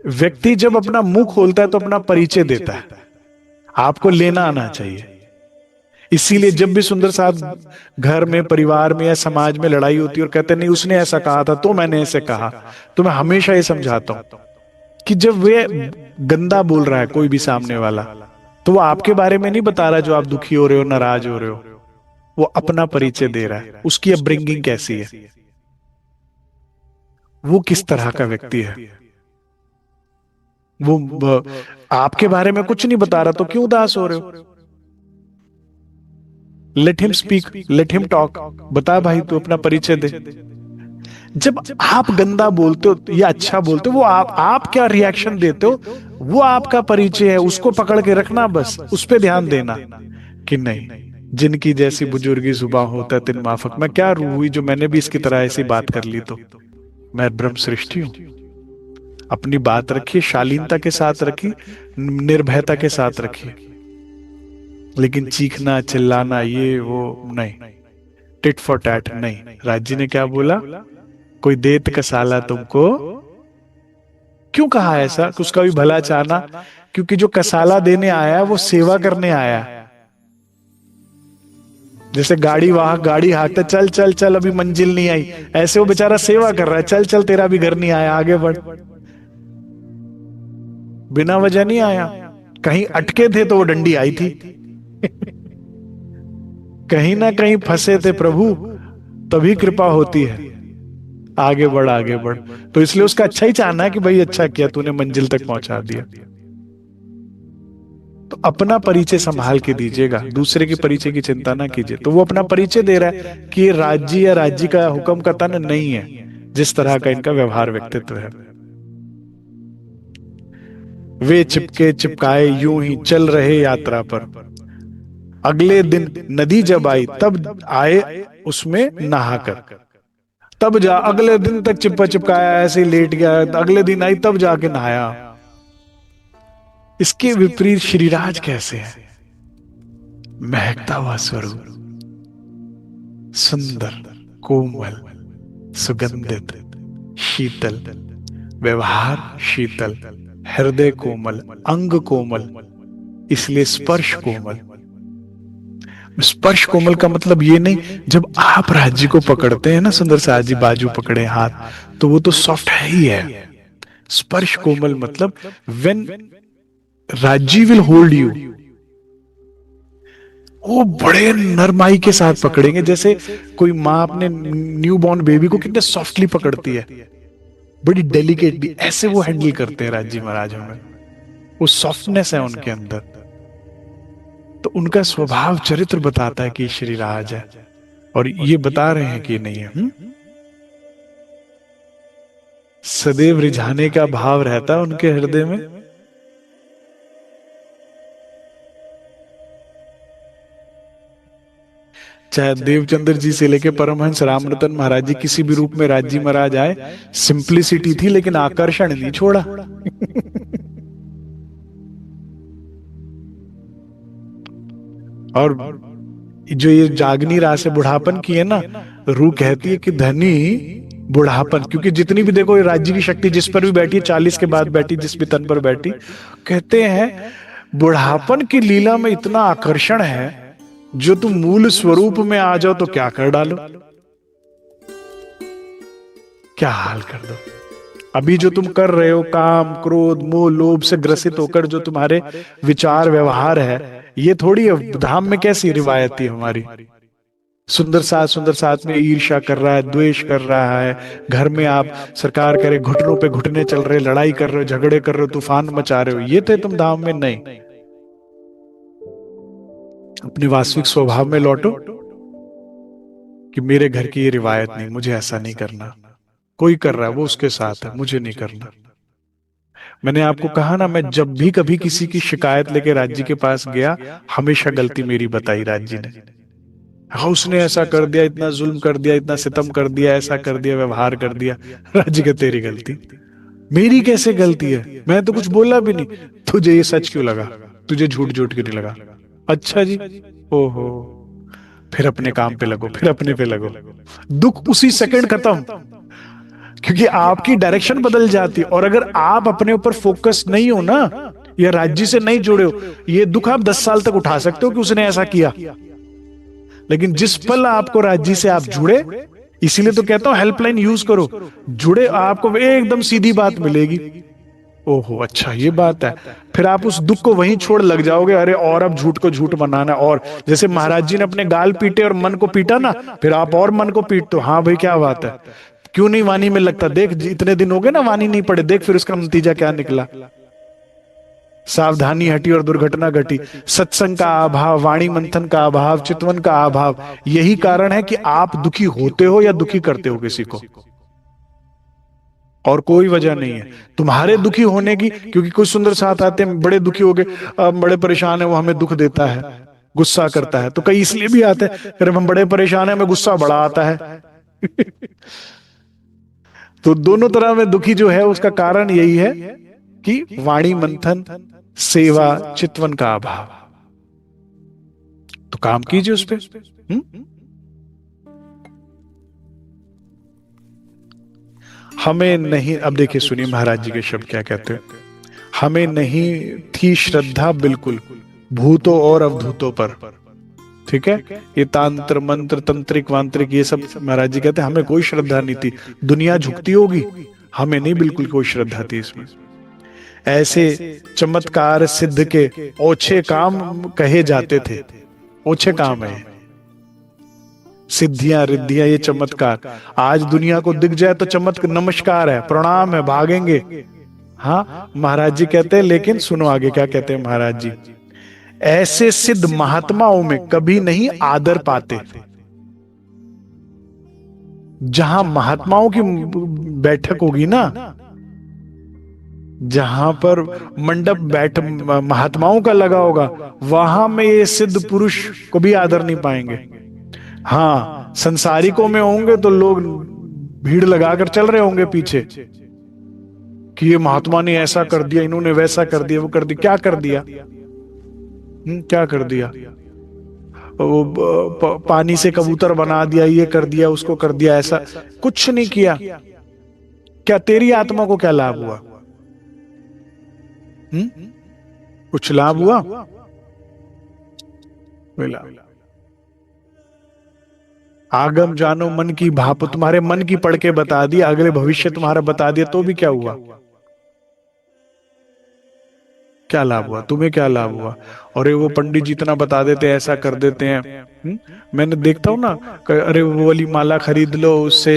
व्यक्ति जब अपना मुंह खोलता है तो अपना परिचय देता है, आपको लेना आना चाहिए। इसीलिए जब भी सुंदर साहब घर में परिवार में या समाज में लड़ाई होती है और कहते नहीं उसने ऐसा कहा था तो मैंने ऐसे कहा, तो मैं हमेशा ये समझाता हूं कि जब वे गंदा बोल रहा है कोई भी सामने वाला, तो वो आपके बारे में नहीं बता रहा जो आप दुखी हो रहे हो नाराज हो रहे हो, वो अपना परिचय दे रहा है, उसकी अपब्रिंगिंग कैसी है, वो किस तरह का व्यक्ति है। वो आपके बारे में कुछ नहीं बता रहा तो क्यों उदास हो रहे हो। Let him speak, let him talk. बता भाई तू अपना परिचय दे। जब आप गंदा बोलते हो या अच्छा बोलते हो, वो आप क्या रिएक्शन देते हो वो आपका परिचय है, उसको पकड़ के रखना, बस उस पर ध्यान देना कि नहीं जिनकी जैसी बुजुर्गी जुबान होता है तिन माफक। मैं क्या रूह हुई जो मैंने भी इसकी तरह ऐसी बात कर ली, तो मैं ब्रह्म सृष्टि हूं। अपनी बात रखिए, शालीनता के साथ रखिए, निर्भयता के साथ रखिए, लेकिन चीखना चिल्लाना ये वो नहीं, टिट फॉर टैट नहीं। राज जी ने क्या बोला, कोई देत कसाला तुमको, क्यों कहा ऐसा, उसका भी भला चाहना, क्योंकि जो कसाला देने आया वो सेवा करने आया। जैसे गाड़ी वाहक गाड़ी हाँकता चल चल चल अभी मंजिल नहीं आई, ऐसे वो बेचारा सेवा कर रहा है, चल चल तेरा भी घर नहीं आया, आगे बढ़। बिना वजह नहीं आया, कहीं अटके थे तो वो डंडी आई थी। कहीं ना कहीं फंसे थे प्रभु, तभी कृपा होती है, आगे बढ़ आगे बढ़। तो इसलिए उसका अच्छा ही चाहना है कि भाई अच्छा किया तूने, मंजिल तक पहुंचा दिया। तो अपना परिचय संभाल के दीजिएगा, दूसरे के परिचय की चिंता ना कीजिए। तो वो अपना परिचय दे रहा है कि ये राज्य या राज्य का हुक्म का तन नहीं है, जिस तरह का इनका व्यवहार व्यक्तित्व है। वे चिपके चिपकाए यूं ही चल रहे यात्रा पर, अगले दिन नदी जब आई तब आए उसमें नहाकर। तब जा अगले दिन तक चिपका चिपकाया, ऐसे ही लेट गया, अगले दिन आई तब जाके नहाया। इसके विपरीत श्रीराज कैसे है? महकता हुआ स्वरूप, सुंदर, कोमल, सुगंधित, शीतल, व्यवहार शीतल, हृदय कोमल, अंग कोमल, इसलिए स्पर्श कोमल। स्पर्श कोमल का मतलब ये नहीं, जब आप राज्य को पकड़ते हैं ना, सुंदर साज जी बाजू पकड़े हाथ, तो वो तो सॉफ्ट है ही है। स्पर्श कोमल मतलब व्हेन राज्य विल होल्ड यू, वो बड़े नरमाई के साथ पकड़ेंगे, जैसे कोई माँ अपने न्यू बॉर्न बेबी को कितने सॉफ्टली पकड़ती है, बड़ी डेलिकेटली, ऐसे वो हैंडल करते हैं राज्य महाराजों में। वो सॉफ्टनेस है उनके अंदर, तो उनका स्वभाव चरित्र बताता है कि श्री राज है, और ये बता रहे हैं कि नहीं है। सदैव रिझाने का भाव रहता है उनके हृदय में। चाहे देवचंद्र जी से लेके परमहंस रामरतन महाराज जी किसी भी रूप में राज्य महाराज आए, सिंप्लिसिटी थी लेकिन आकर्षण नहीं छोड़ा। और जो ये जागनी राह से बुढ़ापन की है ना, रूह कहती है कि धनी बुढ़ापन, क्योंकि जितनी भी देखो ये राज्य की शक्ति जिस पर भी बैठी, 40 के बाद बैठी, जिस भी तन पर बैठी, कहते हैं बुढ़ापन की लीला में इतना आकर्षण है, जो तुम मूल स्वरूप में आ जाओ तो क्या कर डालो, क्या हाल कर दो। अभी जो तुम कर रहे हो, काम क्रोध मोह लोभ से ग्रसित होकर जो तुम्हारे विचार व्यवहार है, ये थोड़ी है। धाम में कैसी रिवायत थी हमारी, सुंदर साथ में ईर्ष्या कर रहा है, द्वेष कर रहा है, घर में आप सरकार करे घुटनों पे घुटने चल रहे, लड़ाई कर रहे हो, झगड़े कर रहे हो, तूफान मचा रहे हो, ये थे तुम धाम में? नहीं, अपने वास्तविक स्वभाव में लौटो कि मेरे घर की ये रिवायत नहीं, मुझे ऐसा नहीं करना, कोई कर रहा है वो उसके साथ है, मुझे नहीं करना। मैंने आपको कहा ना, मैं जब भी कभी किसी की शिकायत लेके राज्य के पास गया, हमेशा गलती मेरी बताई राज्य ने। हाँ, उसने ऐसा कर दिया, इतना जुल्म कर दिया, इतना सितम कर दिया, ऐसा कर दिया, व्यवहार कर दिया। राज्य का तेरी गलती, मेरी कैसे गलती है? मैं तो कुछ बोला भी नहीं। तुझे ये सच क्यों लगा? तुझे झूठ झूठ क्यों नहीं लगा? अच्छा जी, ओहो, फिर अपने काम पे लगो, फिर अपने पे लगो। दुख उसी सेकंड खत्म, क्योंकि आपकी डायरेक्शन बदल जाती है। और अगर आप अपने ऊपर फोकस नहीं हो ना, या राज्य से नहीं जुड़े हो, ये दुख आप 10 साल तक उठा सकते हो कि उसने ऐसा किया। लेकिन जिस पल आपको राज्य से आप जुड़े, इसीलिए तो कहता हूं हेल्पलाइन यूज करो, जुड़े, आपको एकदम सीधी बात मिलेगी। ओहो, अच्छा ये बात है। फिर आप उस दुख को वहीं छोड़ लग जाओगे, अरे और अब झूठ को झूठ बनाना। और जैसे महाराज जी ने अपने गाल पीटे और मन को पीटा ना, फिर आप और मन को पीट दो। हाँ भाई, क्या बात है, क्यों नहीं वाणी में लगता? देख, इतने दिन हो गए ना वाणी नहीं पड़े, देख फिर उसका नतीजा क्या निकला। सावधानी हटी और दुर्घटना घटी। सत्संग का अभाव, वाणी मंथन का अभाव, चितवन का अभाव, यही कारण है कि आप दुखी होते हो या दुखी करते हो किसी को, और कोई वजह नहीं है तुम्हारे दुखी होने की। क्योंकि कुछ सुंदर साथ आते हैं, बड़े दुखी हो गए, बड़े परेशान है, वो हमें दुख देता है, गुस्सा करता है। तो कई इसलिए भी आते हैं, अरे हम बड़े परेशान है, हमें गुस्सा बड़ा आता है। तो दोनों तरह में दुखी जो है, उसका कारण यही है कि वाणी मंथन, सेवा, चितवन का अभाव। तो काम कीजिए उस पर। हमें नहीं, अब देखिए सुनिए महाराज जी के शब्द क्या कहते हैं। हमें नहीं थी श्रद्धा बिल्कुल भूतों और अवधूतों पर। ठीक है, ये तांत्र मंत्र तंत्रिक वांत्रिक ये सब महाराज जी कहते हैं हमें कोई श्रद्धा नहीं थी। दुनिया झुकती होगी, हमें नहीं, बिल्कुल कोई श्रद्धा थी इसमें। ऐसे चमत्कार सिद्ध के ओछे काम कहे जाते थे। ओछे काम है, सिद्धियां रिद्धियां, ये चमत्कार आज दुनिया को दिख जाए तो चमत्कार, नमस्कार है, प्रणाम है, भागेंगे। हाँ, महाराज जी कहते हैं, लेकिन सुनो आगे क्या कहते हैं महाराज जी। ऐसे सिद्ध महात्माओं में कभी नहीं आदर पाते। जहां महात्माओं की बैठक होगी ना, जहां पर मंडप महात्माओं का लगा होगा, वहां में ये सिद्ध पुरुष को भी आदर नहीं पाएंगे। हाँ, संसारिकों में होंगे तो लोग भीड़ लगाकर चल रहे होंगे पीछे कि ये महात्मा ने ऐसा कर दिया, इन्होंने वैसा कर दिया, वो कर दिया। क्या कर दिया? क्या कर दिया? वो पानी से कबूतर बना दिया, ये कर दिया, उसको कर दिया, ऐसा कुछ नहीं किया। क्या तेरी आत्मा को क्या लाभ हुआ? कुछ लाभ हुआ? मिला। आगम जानो मन की भाप, तुम्हारे मन की पढ़ के बता दी, अगले भविष्य तुम्हारा बता दिया, तो भी क्या हुआ? क्या लाभ हुआ? तुम्हें क्या लाभ हुआ? और वो पंडित जी इतना बता देते हैं, ऐसा कर देते हैं। मैंने देखता हूं ना, अरे वो वाली माला खरीद लो, उससे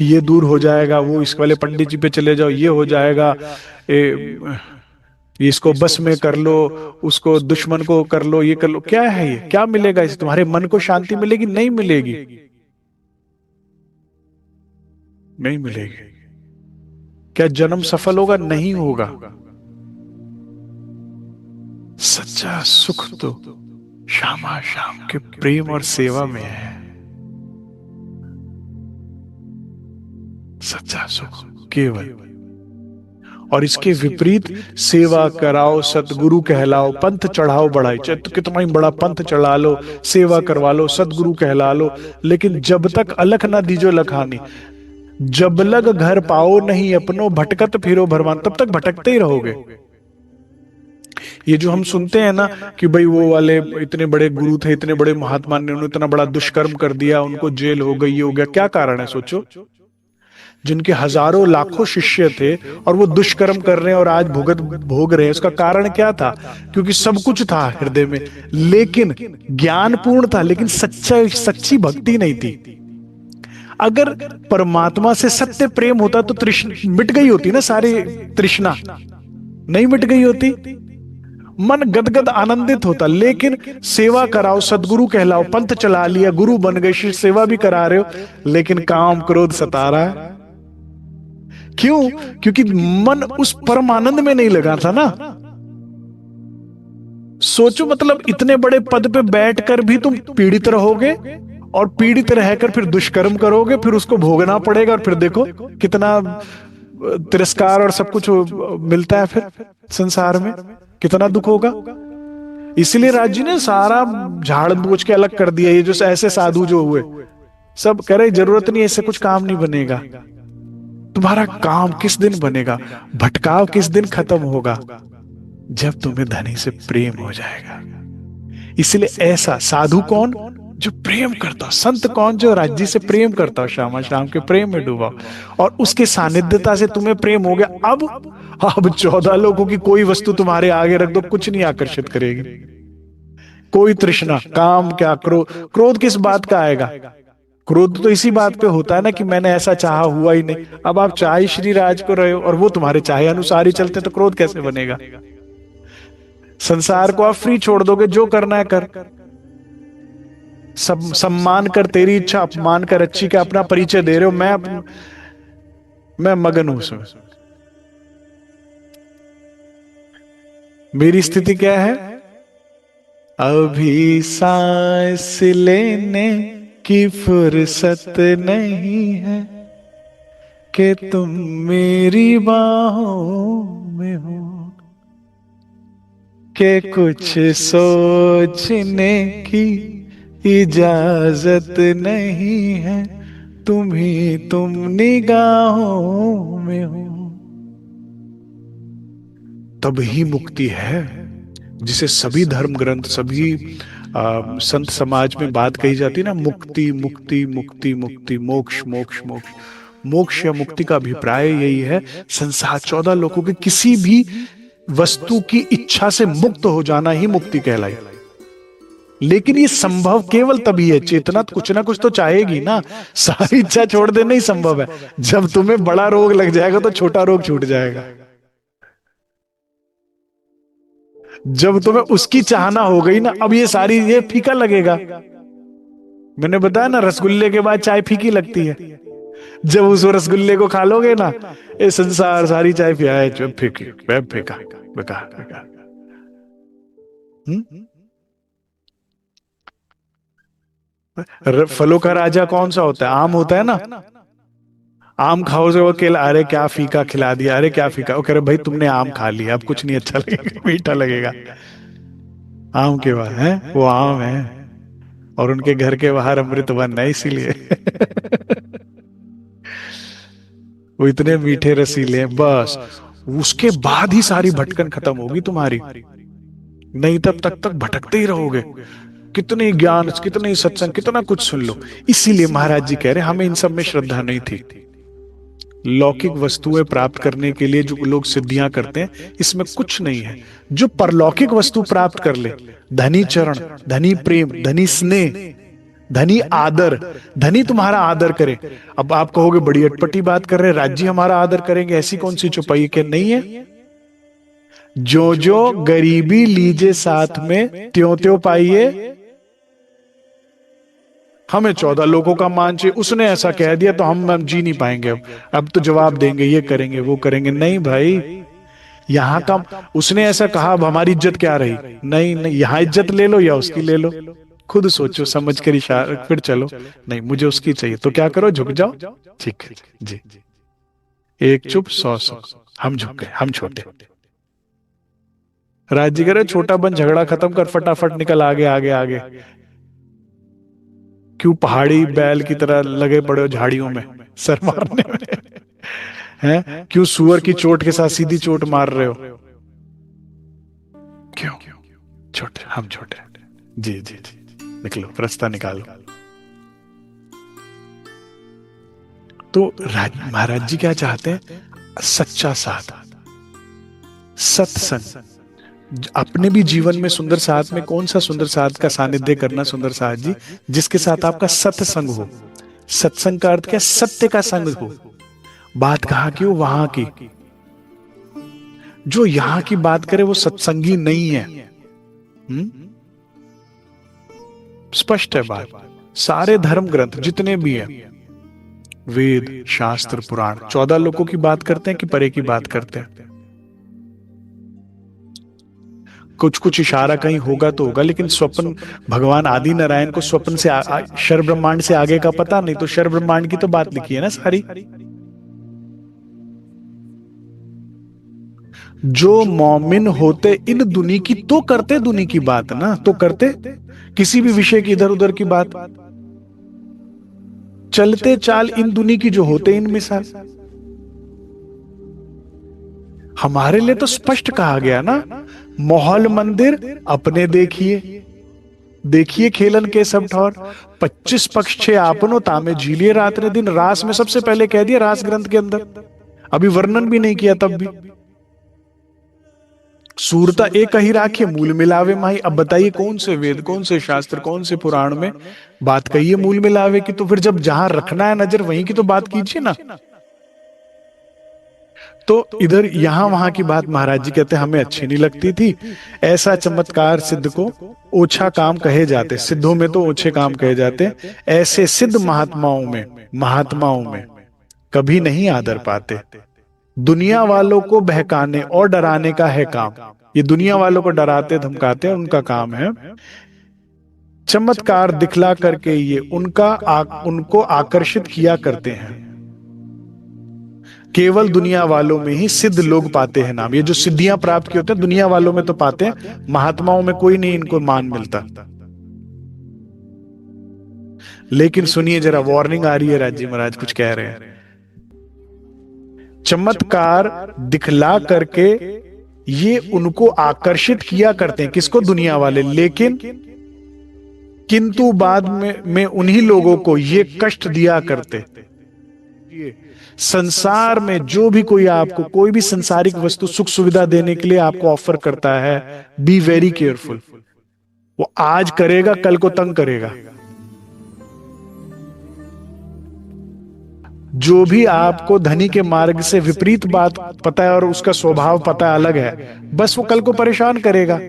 ये दूर हो जाएगा, वो इस वाले पंडित जी पे चले जाओ, ये हो जाएगा, इसको बस में कर लो, उसको दुश्मन को कर लो, ये कर लो। क्या है ये? क्या मिलेगा इससे? तुम्हारे मन को शांति मिलेगी? नहीं मिलेगी, नहीं मिलेगी। क्या जन्म सफल होगा? नहीं होगा। सच्चा सुख तो श्यामा श्याम के प्रेम और सेवा में है। सच्चा सुख केवल। और इसके विपरीत सेवा कराओ, सतगुरु कहलाओ, पंथ चढ़ाओ बढ़ाई, चाहे तो कितना ही बड़ा पंथ चढ़ा लो, सेवा करवा लो, सतगुरु कहला लो, लेकिन जब तक अलख ना दीजो लखानी, जब लग घर पाओ नहीं अपनो, भटकत फिरो भरवान, तब तक भटकते ही रहोगे। ये जो हम सुनते हैं ना कि भाई वो वाले इतने बड़े गुरु थे, इतने बड़े महात्मा ने, उन्होंने इतना बड़ा दुष्कर्म कर दिया, उनको जेल हो गई, ये हो गया। क्या कारण है? सोचो, जिनके हजारों लाखों शिष्य थे और वो दुष्कर्म कर रहे हैं और आज भोग रहे हैं, उसका कारण क्या था? क्योंकि सब कुछ था हृदय में, लेकिन ज्ञान पूर्ण था, लेकिन सच्ची भक्ति नहीं थी। अगर परमात्मा से सत्य प्रेम होता तो तृष्णा मिट गई होती ना, सारी तृष्णा नहीं मिट गई होती, मन गदगद आनंदित होता। लेकिन सेवा कराओ, सदगुरु कहलाओ, पंथ चला लिया, गुरु बन गए, शिष्य सेवा भी करा रहे हो, लेकिन काम क्रोध सता रहा है। क्यों? क्योंकि मन उस परम आनंद में नहीं लगा था ना। सोचो, मतलब इतने बड़े पद पे बैठकर भी तुम पीड़ित रहोगे, और पीड़ित रहकर फिर दुष्कर्म करोगे, फिर उसको भोगना पड़ेगा, और फिर देखो कितना तिरस्कार और सब कुछ मिलता है फिर संसार में, कितना दुख होगा। इसलिए राज जी ने सारा झाड़ बूझ के अलग कर दिया। ये जो ऐसे साधु जो हुए, सब कह रहे जरूरत नहीं, इससे कुछ काम नहीं बनेगा। तुम्हारा काम किस दिन बनेगा? भटकाव किस दिन खत्म होगा? जब तुम्हें धनी से प्रेम हो जाएगा। इसलिए ऐसा साधु कौन? जो प्रेम करता हो। संत कौन? जो राज्य से प्रेम करता हो, श्यामा श्याम के प्रेम में डूबा, और उसके सानिध्यता से तुम्हें प्रेम हो गया। अब 14 लोगों की कोई वस्तु तुम्हारे आगे रख दो, कुछ नहीं आकर्षित करेगी। कोई तृष्णा, काम क्या, क्रोध किस बात का आएगा? क्रोध तो इसी बात पे होता है ना कि मैंने ऐसा चाहा, हुआ ही नहीं। अब आप चाहे श्री राज को रहे हो और वो तुम्हारे चाहे अनुसार ही चलते, तो क्रोध कैसे बनेगा? संसार को आप फ्री छोड़ दोगे, जो करना है कर, सब सम्मान कर, तेरी इच्छा, अपमान कर, अच्छी का अपना परिचय दे रहे हो, मैं मगन हूं उसमें। मेरी स्थिति क्या है? अभी सांस लेने की फुर्सत नहीं है कि तुम मेरी बाहों में हो, के कुछ सोचने की इजाजत नहीं है, तुम निगाहों में हो। तब ही मुक्ति है, जिसे सभी धर्म ग्रंथ, सभी संत समाज में बात कही जाती है ना, मुक्ति मुक्ति मुक्ति मुक्ति, मोक्ष मोक्ष मोक्ष। मोक्ष या मुक्ति का अभिप्राय यही है, संसार 14 लोगों के किसी भी वस्तु की इच्छा से मुक्त हो जाना ही मुक्ति कहलाई। लेकिन ये संभव केवल तभी है, चेतना कुछ ना कुछ तो चाहेगी ना। सारी इच्छा छोड़ देना ही संभव है। जब तुम्हें बड़ा रोग लग जाएगा तो छोटा रोग छूट जाएगा। जब तुम्हें उसकी चाहना हो गई ना, अब ये सारी ये फीका लगेगा। मैंने बताया ना, रसगुल्ले के बाद चाय फीकी लगती है। जब उस रसगुल्ले को खा लोगे ना, ये संसार सारी चाय पिया है जो फीकी, फेंका, बेकार बेकार। फलों का राजा कौन सा होता है? आम होता है ना। आम खाओ से वो केला, अरे क्या फीका खिला दिया, अरे क्या फीका। वो कह रहे भाई तुमने आम खा लिया, अब कुछ नहीं अच्छा लगेगा, मीठा लगेगा। आम के बाद है वो आम है, और उनके घर के बाहर अमृत वन है, इसीलिए वो इतने मीठे रसीले हैं। बस उसके बाद ही सारी भटकन खत्म होगी तुम्हारी, नहीं तब तक तक भटकते ही रहोगे। कितने ज्ञान, कितने सत्संग, कितना कुछ सुन लो। इसीलिए महाराज जी कह रहे हमें इन सब में श्रद्धा नहीं थी। लौकिक वस्तुएं प्राप्त करने के लिए जो लोग सिद्धियां करते हैं, इसमें कुछ नहीं है। जो परलौकिक वस्तु प्राप्त कर ले, धनी चरण, धनी प्रेम, धनी स्नेह, धनी आदर, धनी तुम्हारा आदर करे। अब आप कहोगे बड़ी अटपटी बात कर रहे हैं, राज्य हमारा आदर करेंगे, ऐसी कौन सी चौपाई के नहीं है। जो जो गरीबी लीजे साथ में, त्यों त्यों पाइए। हमें 14 लोगों का मान चाहिए, उसने ऐसा कह दिया तो हम जी नहीं पाएंगे। अब तो जवाब देंगे, ये करेंगे वो करेंगे। नहीं भाई, यहाँ का उसने ऐसा कहा, अब हमारी इज्जत क्या रही? नहीं नहीं, यहाँ इज्जत ले लो या उसकी ले लो, खुद सोचो समझ कर इशारा, फिर चलो। नहीं मुझे उसकी चाहिए, तो क्या करो, झुक जाओ। ठीक है जी, एक चुप 100 सुख। हम झुक गए, हम छोटे। राज्य करे छोटा बन, झगड़ा खत्म कर, फटाफट निकल आगे आगे आगे। क्यों पहाड़ी बैल की तरह लगे पड़े हो झाड़ियों में सर मारने में? हैं क्यों सुअर की चोट के साथ सीधी चोट मार रहे हो? क्यों? छोटे, हम छोटे। जी जी जी, निकलो, रास्ता निकालो। तो महाराज जी क्या चाहते हैं? सच्चा साथ, सत्संग। अपने भी जीवन में सुंदर साथ में कौन सा सुंदर साथ का सानिध्य करना? सुंदर साथ जी जिसके साथ आपका सत्संग हो। सत्संग का अर्थ क्या? सत्य का संग हो। बात कहां की हो? वहां की। जो यहां की बात करे वो सत्संगी नहीं है। स्पष्ट है बात। सारे धर्म ग्रंथ जितने भी हैं, वेद शास्त्र पुराण, 14 लोगों की बात करते हैं कि परे की बात करते हैं? कुछ कुछ इशारा कहीं होगा तो होगा, लेकिन स्वप्न, भगवान आदि नारायण को स्वप्न से शर ब्रह्मांड से आगे का पता नहीं, तो शर ब्रह्मांड की तो बात लिखी है ना सारी। जो मोमिन होते इन दुनी की तो करते दुनी की बात ना, तो करते किसी भी विषय की इधर उधर की बात, चलते चाल इन दुनी की जो होते इन मिसाल। हमारे लिए तो स्पष्ट कहा गया ना, मोहल मंदिर अपने देखिए, देखिए खेलन के सब ठौर, 25 पक्ष 6 आपनो तामे झीलिए रात ने दिन। रास में सबसे पहले कह दिया, रास ग्रंथ के अंदर, अभी वर्णन भी नहीं किया तब भी। सूरता एक ही राखिए, मूल मिलावे माही। अब बताइए कौन से वेद, कौन से शास्त्र, कौन से पुराण में बात कही है मूल मिलावे की? तो फिर जब जहां रखना है नजर, वहीं की तो बात कीजिए ना। तो इधर यहां वहां की बात महाराज जी कहते हैं हमें अच्छी नहीं लगती थी। ऐसा चमत्कार सिद्ध को ओछा काम कहे जाते, सिद्धों में तो ओछे काम कहे जाते। ऐसे सिद्ध महात्माओं में कभी नहीं आदर पाते। दुनिया वालों को बहकाने और डराने का है काम। ये दुनिया वालों को डराते धमकाते हैं, उनका काम है। चमत्कार दिखला करके ये उनको आकर्षित किया करते हैं। केवल दुनिया वालों में ही सिद्ध लोग पाते हैं नाम। ये जो सिद्धियां प्राप्त की होते हैं दुनिया वालों में तो पाते हैं, महात्माओं में कोई नहीं इनको मान मिलता। लेकिन सुनिए जरा, वार्निंग आ रही है, राजी महाराज कुछ कह रहे हैं। चमत्कार दिखला करके ये उनको आकर्षित किया करते हैं, किसको? दुनिया वाले। लेकिन किंतु बाद में उन्हीं लोगों को ये कष्ट दिया करते। संसार में जो भी कोई आपको कोई भी संसारिक वस्तु सुख सुविधा देने के लिए आपको ऑफर करता है, बी वेरी केयरफुल। वो आज करेगा, कल को तंग करेगा। जो भी आपको धनी के मार्ग से विपरीत बात पता है और उसका स्वभाव पता है अलग है, बस वो कल को परेशान करेगा।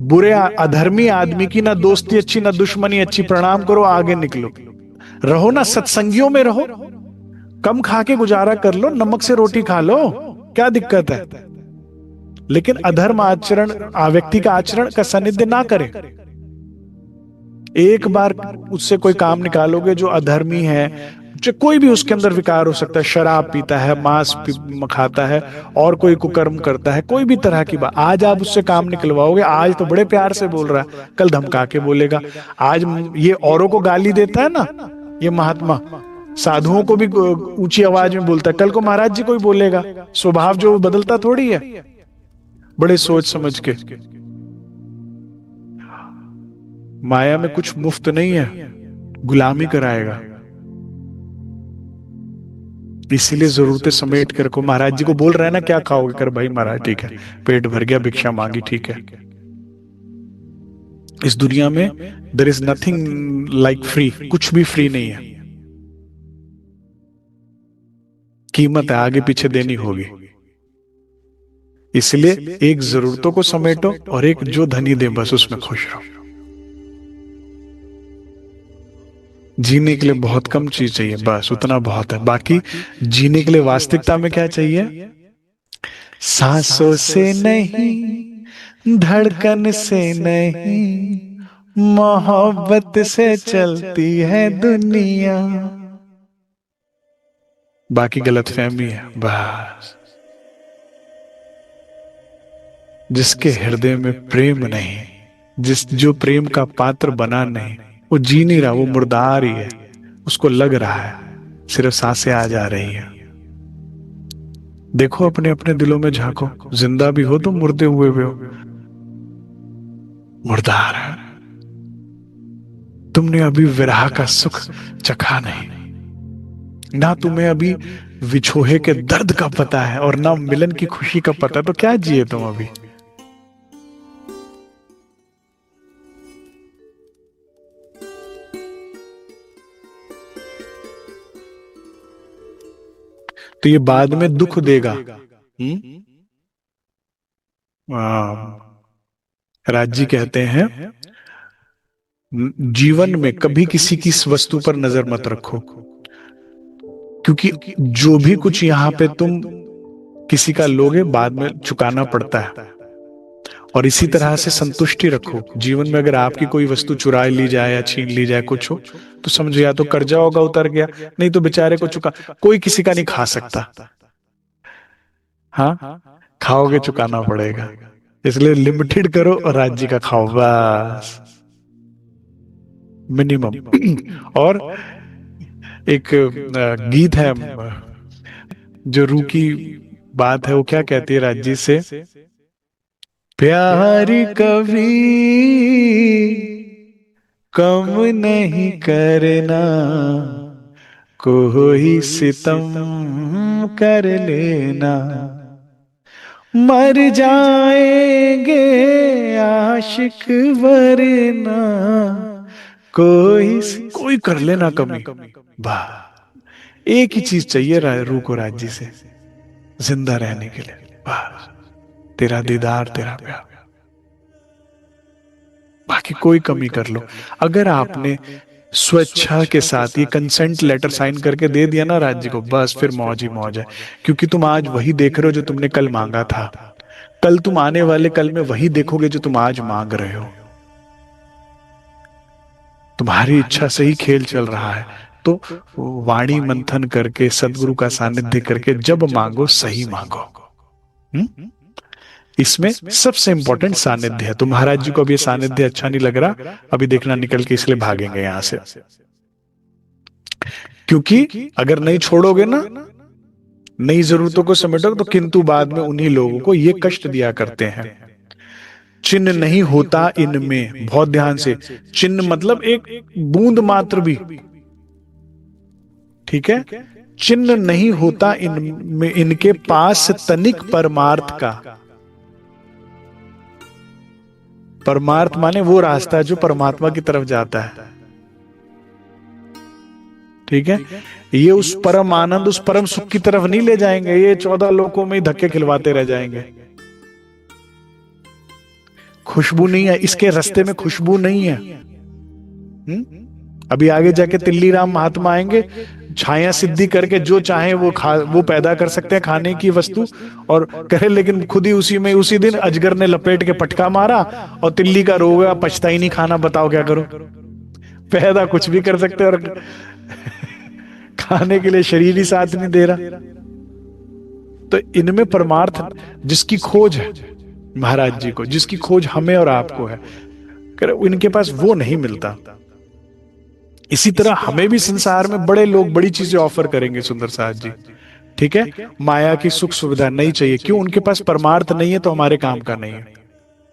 बुरे अधर्मी आदमी की ना दोस्ती अच्छी ना दुश्मनी अच्छी, प्रणाम करो आगे निकलो। रहो ना सत्संगियों में रहो, कम खा के गुजारा कर लो, नमक से रोटी खा लो, क्या दिक्कत है। लेकिन अधर्म आचरण व्यक्ति का आचरण का सानिध्य ना करे। एक बार उससे कोई काम निकालोगे जो अधर्मी है, जो कोई भी उसके अंदर विकार हो सकता है, शराब पीता है, मांस खाता है और कोई कुकर्म करता है, कोई भी तरह की बात, आज आप उससे काम निकलवाओगे, आज तो बड़े प्यार से बोल रहा है, कल धमका के बोलेगा। आज ये औरों को गाली देता है ना, ये महात्मा साधुओं को भी ऊंची आवाज में बोलता है, कल को महाराज जी को भी बोलेगा। स्वभाव जो बदलता थोड़ी है, बड़े सोच समझ के। माया में कुछ मुफ्त नहीं है, गुलामी कराएगा। इसीलिए जरूरतें समेट कर को, महाराज जी को बोल रहे हैं ना क्या खाओगे, कर भाई महाराज ठीक है, पेट भर गया, भिक्षा मांगी ठीक है। इस दुनिया में there is nothing like free, कुछ भी फ्री नहीं है, कीमत है, आगे पीछे देनी होगी। इसलिए एक जरूरतों को समेटो और एक जो धनी दे बस उसमें खुश रहो। जीने के लिए बहुत कम चीज चाहिए, बस उतना बहुत है। बाकी जीने के लिए वास्तविकता में क्या चाहिए? सांसों से नहीं, धड़कन से नहीं, मोहब्बत से चलती है दुनिया। बाकी गलतफहमी है बस। जिसके हृदय में प्रेम नहीं, जो प्रेम का पात्र बना नहीं, वो जी नहीं रहा, वो मुर्दार ही है। उसको लग रहा है सिर्फ सांसें आ जा रही है। देखो अपने अपने दिलों में झांको, जिंदा भी हो तो मुर्दे हुए भी हो, मुर्दार है। तुमने अभी विरह का सुख चखा नहीं, ना तुम्हें अभी विछोहे के दर्द का पता है और ना मिलन की खुशी का पता, तो क्या जिए तुम अभी। तो ये बाद में दुख देगा। राज जी कहते हैं जीवन में कभी किसी की वस्तु पर नजर मत रखो, क्योंकि जो भी कुछ यहां पे तुम किसी का लोगे बाद में चुकाना पड़ता है। और इसी तरह से संतुष्टि रखो। जीवन में अगर आपकी कोई वस्तु चुरा ली जाए या छीन ली जाए, कुछ हो तो समझो या तो कर्जा होगा उतर गया, नहीं तो बेचारे को चुका, कोई किसी का नहीं खा सकता। हाँ, खाओगे चुकाना पड़ेगा, इसलिए लिमिटेड करो और राज्य का खाओ बस, मिनिमम। और एक गीत है जो रूह की बात है, वो क्या कहती है राज्य से, प्यार कभी कम नहीं करना, कोई सितम कर लेना, मर जाएंगे आशिक वरना, कोई कर लेना कमी। वाह, एक ही चीज चाहिए रूह को राज्य से जिंदा रहने के लिए, बस तेरा दीदार, तेरा प्यार। बाकी कोई कमी कर लो, अगर आपने स्वेच्छा के साथ ये कंसेंट लेटर साइन करके दे दिया ना राज्य को, बस फिर मौज ही मौज है। क्योंकि तुम आज वही देख रहे हो जो तुमने कल मांगा था, कल तुम आने वाले कल में वही देखोगे जो तुम आज मांग रहे हो। तुम्हारी इच्छा से ही खेल चल रहा है, तो वाणी मंथन करके सदगुरु का सानिध्य करके जब मांगो सही मांगो। इसमें सबसे इंपॉर्टेंट सानिध्य है। तो महाराज जी को अब ये सानिध्य अच्छा नहीं लग रहा, अभी देखना निकल के इसलिए भागेंगे यहां से। क्योंकि अगर नहीं छोड़ोगे ना, नई जरूरतों को समेटोगे, तो किंतु बाद में उन्हीं लोगों को ये कष्ट दिया करते हैं। चिन्ह नहीं होता इनमें, बहुत ध्यान से, चिन्ह मतलब एक बूंद मात्र भी, ठीक है, चिन्ह नहीं होता इनमें, इनके पास तनिक परमार्थ का। परमार्थ माने वो रास्ता जो परमात्मा की तरफ जाता है। ठीक है, ये उस परम आनंद, उस परम सुख की तरफ नहीं ले जाएंगे, ये 14 लोकों में ही धक्के खिलवाते रह जाएंगे। खुशबू नहीं है इसके रास्ते में, खुशबू नहीं है। अभी आगे जाके तिल्ली राम महात्मा आएंगे, छाया सिद्धि करके जो चाहे वो पैदा कर सकते हैं खाने की वस्तु, और कहे लेकिन खुद ही उसी दिन अजगर ने लपेट के पटका मारा और तिल्ली का रोग पछता ही नहीं खाना, बताओ क्या करो। पैदा कुछ भी कर सकते और खाने के लिए शरीर ही साथ नहीं दे रहा। तो इनमें परमार्थ जिसकी खोज है महाराज जी को, जिसकी खोज हमें और आपको है, इनके पास वो नहीं मिलता। इसी तरह हमें भी संसार में बड़े लोग बड़ी चीजें ऑफर करेंगे सुंदर साथ जी, ठीक है, माया की सुख सुविधा नहीं चाहिए, क्यों? उनके पास परमार्थ नहीं है तो हमारे काम का नहीं है,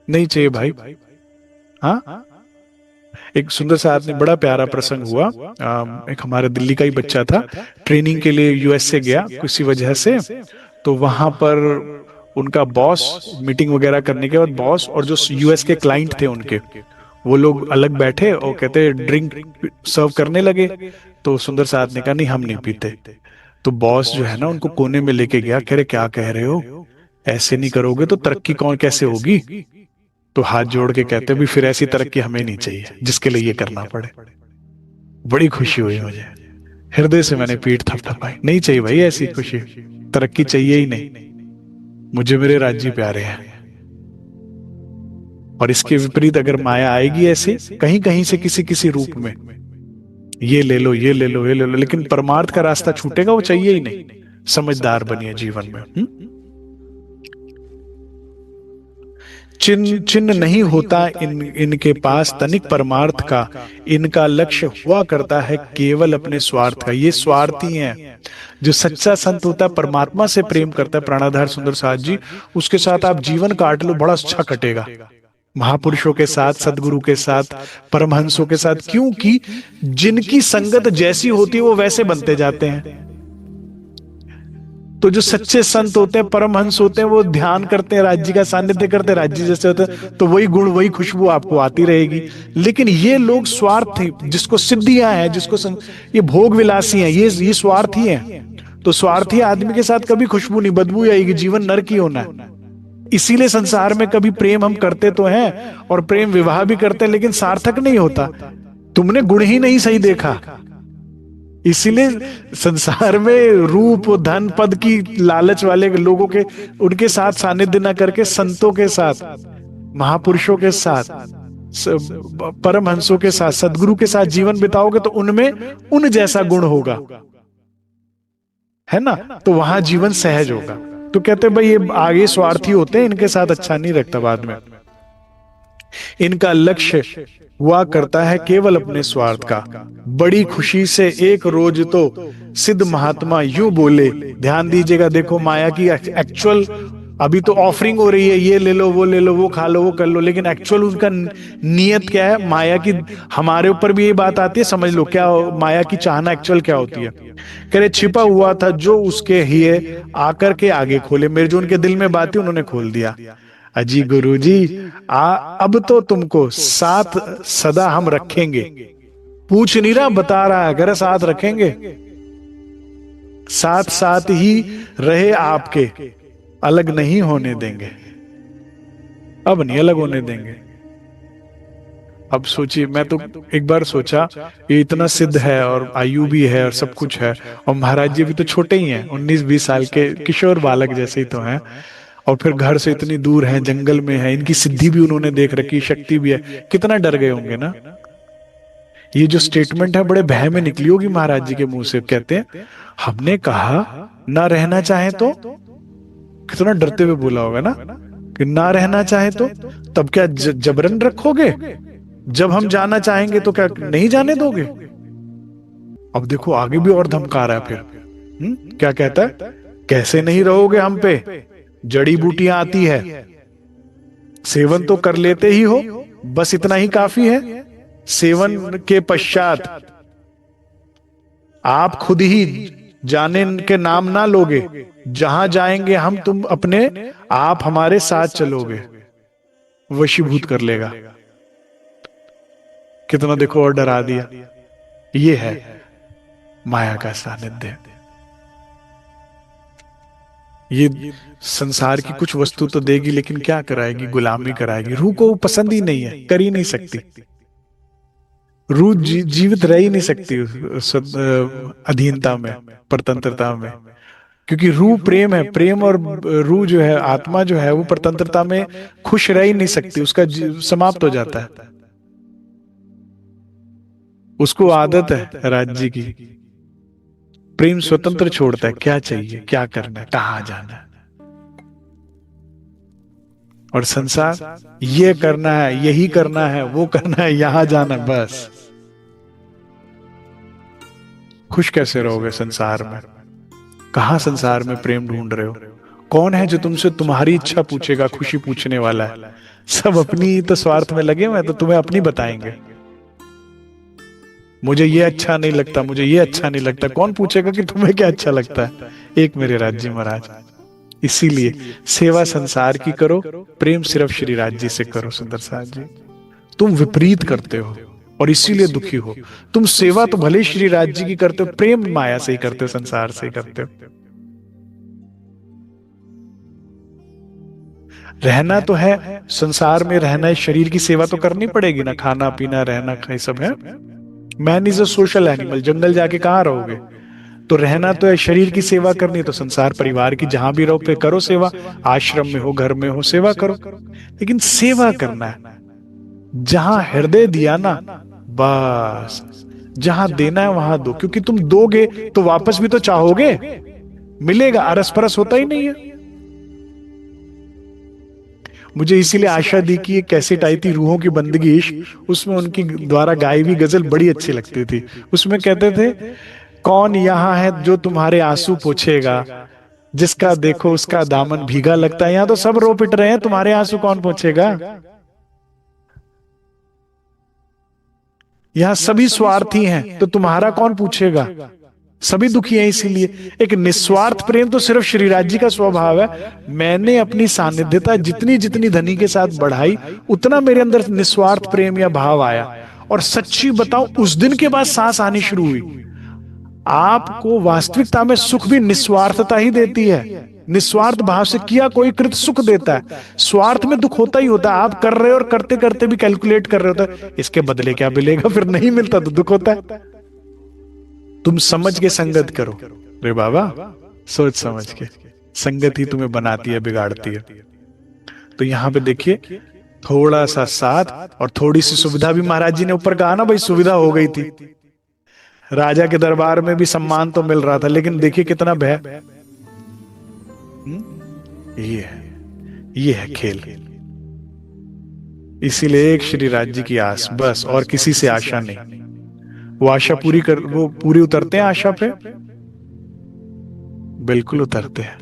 नहीं चाहिए भाई। हाँ, एक सुंदर साथ में बड़ा प्यारा प्रसंग हुआ। एक हमारे दिल्ली का ही बच्चा था, ट्रेनिंग के लिए यूएस से गया किसी वजह से, तो वहां पर उनका बॉस, मीटिंग वगैरह करने के बाद बॉस और जो यूएस के क्लाइंट थे उनके, वो लोग अलग बैठे और कहते ड्रिंक सर्व करने लगे। तो सुंदर साथ ने कहा नहीं हम नहीं पीते। तो बॉस जो है ना उनको कोने में लेके गया, कह रहे क्या कह रहे हो, ऐसे नहीं करोगे तो तरक्की कौन कैसे होगी? तो हाथ जोड़ के कहते भी फिर ऐसी तरक्की हमें नहीं चाहिए जिसके लिए ये करना पड़े। बड़ी खुशी हुई मुझे, हृदय से मैंने पीठ थपथपाई, नहीं चाहिए भाई ऐसी खुशी, तरक्की चाहिए ही नहीं, मुझे मेरे राज्य प्यारे हैं। और इसके विपरीत अगर माया आएगी ऐसे कहीं कहीं से किसी किसी रूप में, ये ले लो ये ले लो ये ले लो, लेकिन परमार्थ का रास्ता छूटेगा, वो चाहिए ही नहीं। समझदार बनिए जीवन में। चिन्ह नहीं होता इनके पास तनिक परमार्थ का, इनका लक्ष्य हुआ करता है केवल अपने स्वार्थ का। ये स्वार्थी हैं। जो सच्चा संत होता है, परमात्मा से प्रेम करता है, प्राणाधार सुंदर साथ जी, उसके साथ आप जीवन काट लो, बड़ा अच्छा कटेगा। महापुरुषों के साथ, सदगुरु के साथ, परमहंसों के साथ, क्योंकि जिनकी संगत जैसी होती है वो वैसे बनते जाते हैं। तो जो सच्चे संत होते हैं, परमहंस होते हैं, वो ध्यान करते हैं, राज्य का सानिध्य करते हैं, राज्य जैसे होते हैं, तो वही गुण वही खुशबू आपको आती रहेगी। लेकिन ये लोग स्वार्थी, जिसको सिद्धियां हैं, ये भोग विलासी हैं, ये स्वार्थी हैं। तो स्वार्थी आदमी के साथ कभी खुशबू नहीं, बदबू आएगी, जीवन नरक ही होना है। इसीलिए संसार में कभी प्रेम हम करते तो हैं और प्रेम विवाह भी करते हैं, लेकिन सार्थक नहीं होता। तुमने गुण ही नहीं सही देखा। इसीलिए संसार में रूप, धन, पद की लालच वाले लोगों के, उनके साथ सानिध्य न करके संतों के साथ, महापुरुषों के साथ, परमहंसों के साथ, सदगुरु के साथ जीवन बिताओगे तो उनमें उन जैसा गुण होगा, है ना? तो वहां जीवन सहज होगा। तो कहते भाई ये आगे स्वार्थी होते हैं, इनके साथ अच्छा नहीं लगता बाद में। इनका लक्ष्य हुआ करता है केवल अपने स्वार्थ का। बड़ी खुशी से एक रोज तो सिद्ध महात्मा यूं बोले, ध्यान दीजिएगा, देखो माया की एक्चुअल, अभी तो ऑफरिंग हो रही है, ये ले लो वो ले लो, वो खा लो वो कर लो, लेकिन एक्चुअल उनका नियत क्या है? माया की, हमारे ऊपर भी ये बात आती है, समझ लो क्या माया की चाहना एक्चुअल क्या होती है। कह रहे छिपा हुआ था जो उसके ही आकर के आगे खोले, मेरे जो उनके दिल में बात थी उन्होंने खोल दिया। अजी गुरुजी अब तो तुमको साथ सदा हम रखेंगे, पूछ नहीं रहा बता रहा है, अगर साथ रखेंगे, साथ साथ ही रहे आपके, अलग नहीं होने देंगे, अब नहीं अलग होने देंगे। अब सोचिए, मैं तो एक बार सोचा ये इतना सिद्ध है और आयु भी है और सब कुछ है, और महाराज जी भी तो छोटे ही हैं, 19-20 साल के किशोर बालक जैसे ही तो हैं, और फिर घर से इतनी दूर हैं, जंगल में है, इनकी सिद्धि भी उन्होंने देख रखी, शक्ति भी है, कितना डर गए होंगे ना। ये जो स्टेटमेंट है बड़े भय में निकली होगी महाराज जी के मुंह से। कहते हैं हमने कहा ना रहना चाहे तो, कितना डरते हुए बोला होगा ना, कि ना रहना चाहे तो तब क्या जबरन रखोगे? जब हम जाना चाहेंगे तो क्या नहीं जाने दोगे? अब देखो आगे भी और धमका रहा है फिर। क्या कहता है? कैसे नहीं रहोगे हम पे? जड़ी बूटियां आती है, सेवन तो कर लेते ही हो, बस इतना ही काफी है। सेवन के पश्चात आप खुद ही जाने के नाम ना लोगे, जहां जाएंगे हम तुम अपने आप हमारे साथ चलोगे, वशीभूत कर लेगा। कितना देखो और डरा दिया। ये है माया का सानिध्य। ये संसार की कुछ वस्तु तो देगी, लेकिन क्या कराएगी? गुलामी कराएगी। रूह को वो पसंद ही नहीं है, कर ही नहीं सकती। रूह जीवित रह ही नहीं सकती अधीनता में, परतंत्रता में। क्योंकि रूह प्रेम है, प्रेम और रूह जो है, आत्मा जो है, वो परतंत्रता में खुश रह ही नहीं सकती, उसका समाप्त हो जाता है। उसको आदत है राज्य की। प्रेम स्वतंत्र छोड़ता है, क्या चाहिए, क्या करना है, कहां जाना है। और संसार ये करना है, यही करना है, वो करना है, यहां जाना है, बस। खुश कैसे रहोगे संसार में? कहां संसार में प्रेम ढूंढ रहे हो? कौन है जो तुमसे तुम्हारी इच्छा पूछेगा, खुशी पूछने वाला है? सब अपनी तो स्वार्थ में लगे हुए हैं, तो तुम्हें अपनी बताएंगे। मुझे ये अच्छा नहीं लगता, मुझे ये अच्छा नहीं लगता। कौन पूछेगा कि तुम्हें क्या अच्छा लगता है? एक मेरे राज्य महाराज। इसीलिए सेवा संसार की करो, प्रेम सिर्फ श्री राज्य से करो। सुंदर साथ जी, तुम विपरीत करते हो और इसीलिए दुखी हो। तुम सेवा तो भले श्री राज्य की करते हो, प्रेम माया से ही करते हो, संसार से ही करते हो। रहना तो है संसार में, रहना है, शरीर की सेवा तो करनी पड़ेगी ना। खाना पीना रहना ये सब है। Man is a social animal. जंगल जाके कहाँ रहोगे? तो रहना तो है, शरीर की सेवा करनी, तो संसार परिवार की जहां भी रहो पे करो सेवा। आश्रम में हो, घर में हो, सेवा करो। लेकिन सेवा करना है जहां हृदय दिया ना, बस। जहां देना है वहां दो, क्योंकि तुम दोगे तो वापस भी तो चाहोगे, मिलेगा। अरस परस होता ही नहीं है। मुझे इसीलिए आशा दी कि एक कैसेट आई थी, रूहों की बंदगी इश्क, उसमें उनकी द्वारा गाई हुई गजल बड़ी अच्छी लगती थी। उसमें कहते थे, कौन यहाँ है जो तुम्हारे आंसू पोछेगा, जिसका देखो उसका दामन भीगा लगता है। यहाँ तो सब रो पिट रहे हैं, तुम्हारे आंसू कौन पोछेगा? यहाँ सभी स्वार्थी हैं, तो तुम्हारा कौन पूछेगा? सभी दुखी हैं। इसीलिए एक निस्वार्थ प्रेम तो सिर्फ श्री राज्य का स्वभाव है। मैंने अपनी सानिध्यता जितनी जितनी धनी के साथ बढ़ाई, उतना मेरे अंदर निस्वार्थ प्रेम या भाव आया। और सच्ची बताऊं, उस दिन के बाद सांस आनी शुरू हुई। आपको वास्तविकता में सुख भी निस्वार्थता ही देती है। निस्वार्थ भाव से किया कोई कृत सुख देता है। स्वार्थ में दुख होता ही होता है। आप कर रहे हो और करते करते भी कैलकुलेट कर रहे होते हैं, इसके बदले क्या मिलेगा, फिर नहीं मिलता तो दुख होता है। तुम समझ के संगत करो रे बाबा, सोच समझ के। संगत ही तुम्हें बनाती है, बिगाड़ती है। तो यहां पे देखिए, थोड़ा सा साथ और थोड़ी सी सुविधा भी महाराज जी ने ऊपर कहा ना, भाई सुविधा हो गई थी। राजा के दरबार में भी सम्मान तो मिल रहा था, लेकिन देखिए कितना भय। ये है खेल। इसीलिए एक श्री राज्य की आस बस, और किसी से आशा नहीं। वो आशा पूरी कर, वो पूरी उतरते हैं आशा पे, बिल्कुल उतरते हैं।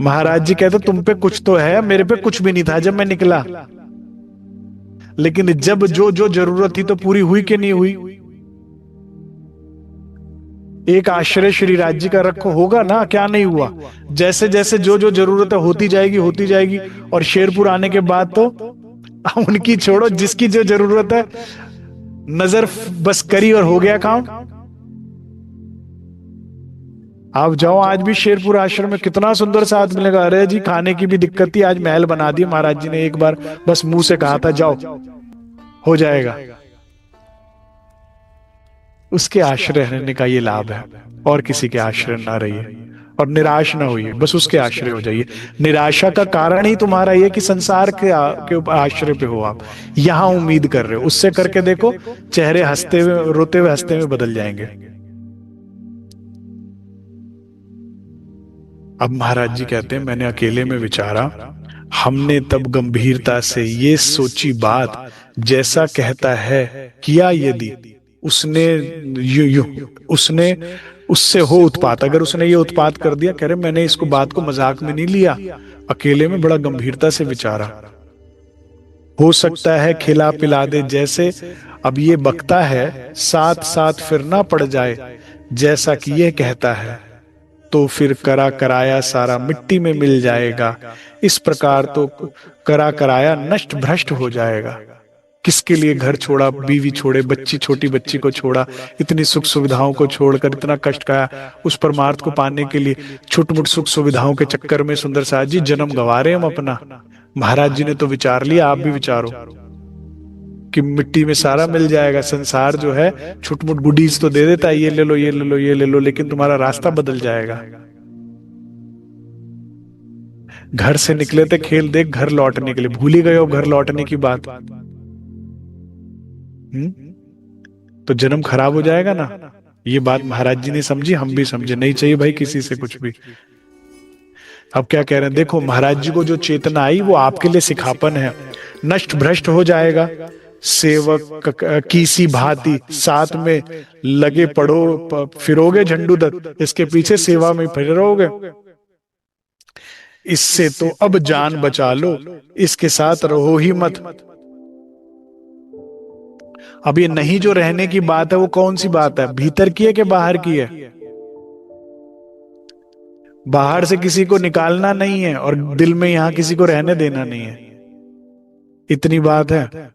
महाराज जी कहते तुम पे कुछ तो है, मेरे पे कुछ भी नहीं था जब मैं निकला। लेकिन जब जो जो जरूरत थी तो पूरी हुई कि नहीं हुई? एक आश्रय श्री राज्य का रखो, होगा ना, क्या नहीं हुआ? जैसे जैसे जो जो जरूरत है होती जाएगी, होती जाएगी। और शेरपुर आने के बाद तो उनकी छोड़ो, जिसकी जो जरूरत है नजर बस करी और हो गया काम। आप जाओ आज भी शेरपुर आश्रम में, कितना सुंदर साथ मिलेगा। अरे जी, खाने की भी दिक्कत थी, आज महल बना दिया महाराज जी ने। एक बार बस मुंह से कहा था जाओ, हो जाएगा। उसके आश्रय रहने का ये लाभ है, और किसी के आश्रय ना रहिए और निराश ना होइए, बस उसके आश्रय हो जाइए। निराशा का कारण ही तुम्हारा ये कि संसार के आश्रय पे हो। आप यहां उम्मीद कर रहे हो, उससे करके देखो, चेहरे हंसते हुए, रोते हुए हंसते हुए बदल जाएंगे। अब महाराज जी कहते हैं, मैंने अकेले में विचारा, हमने तब गंभीरता से ये सोची बात, जैसा कहता है किया यदि उसने उसने उससे हो उत्पात। अगर उसने ये उत्पात कर दिया, कह रहे मैंने इसको बात को मजाक में नहीं लिया, अकेले में बड़ा गंभीरता से विचारा। हो सकता है खिला पिला दे जैसे अब ये बकता है, साथ साथ फिर ना पड़ जाए जैसा कि ये कहता है, तो फिर करा कराया सारा मिट्टी में मिल जाएगा। इस प्रकार तो करा कराया नष्ट भ्रष्ट हो जाएगा। किसके लिए घर छोड़ा, बीवी छोड़े, बच्ची, छोटी बच्ची को छोड़ा, इतनी सुख सुविधाओं को छोड़कर इतना कष्ट का उस परमार्थ को पाने के लिए छुटमुट सुख सुविधाओं के चक्कर में सुंदर साथ जी जन्म गंवा रहे हम अपना। महाराज जी ने तो विचार लिया, आप भी विचारो कि मिट्टी में सारा मिल जाएगा। संसार जो है छुटमुट गुडीज तो दे देता है, ये ले लो, ये ले लो, ये ले लो, लेकिन तुम्हारा रास्ता बदल जाएगा। घर से निकले थे खेल देख घर लौटने के लिए, भूल ही गए हो घर लौटने की बात। तो जन्म खराब हो जाएगा ना। ये बात महाराज जी ने समझी, हम भी समझे। नहीं चाहिए भाई किसी से कुछ भी। अब क्या कह रहे हैं, देखो महाराज जी को जो चेतना आई वो आपके लिए सिखापन है। नष्ट भ्रष्ट हो जाएगा सेवक की सी भांति, साथ में लगे पड़ो फिरोगे झंडूदत्त, इसके पीछे सेवा में फिर रहोगे। इससे तो अब जान बचा लो, इसके साथ रहो ही मत। अब ये नहीं जो रहने की बात है वो कौन सी बात है, भीतर की है कि बाहर की है? बाहर से किसी को निकालना नहीं है और दिल में यहां किसी को रहने देना नहीं है, इतनी बात है।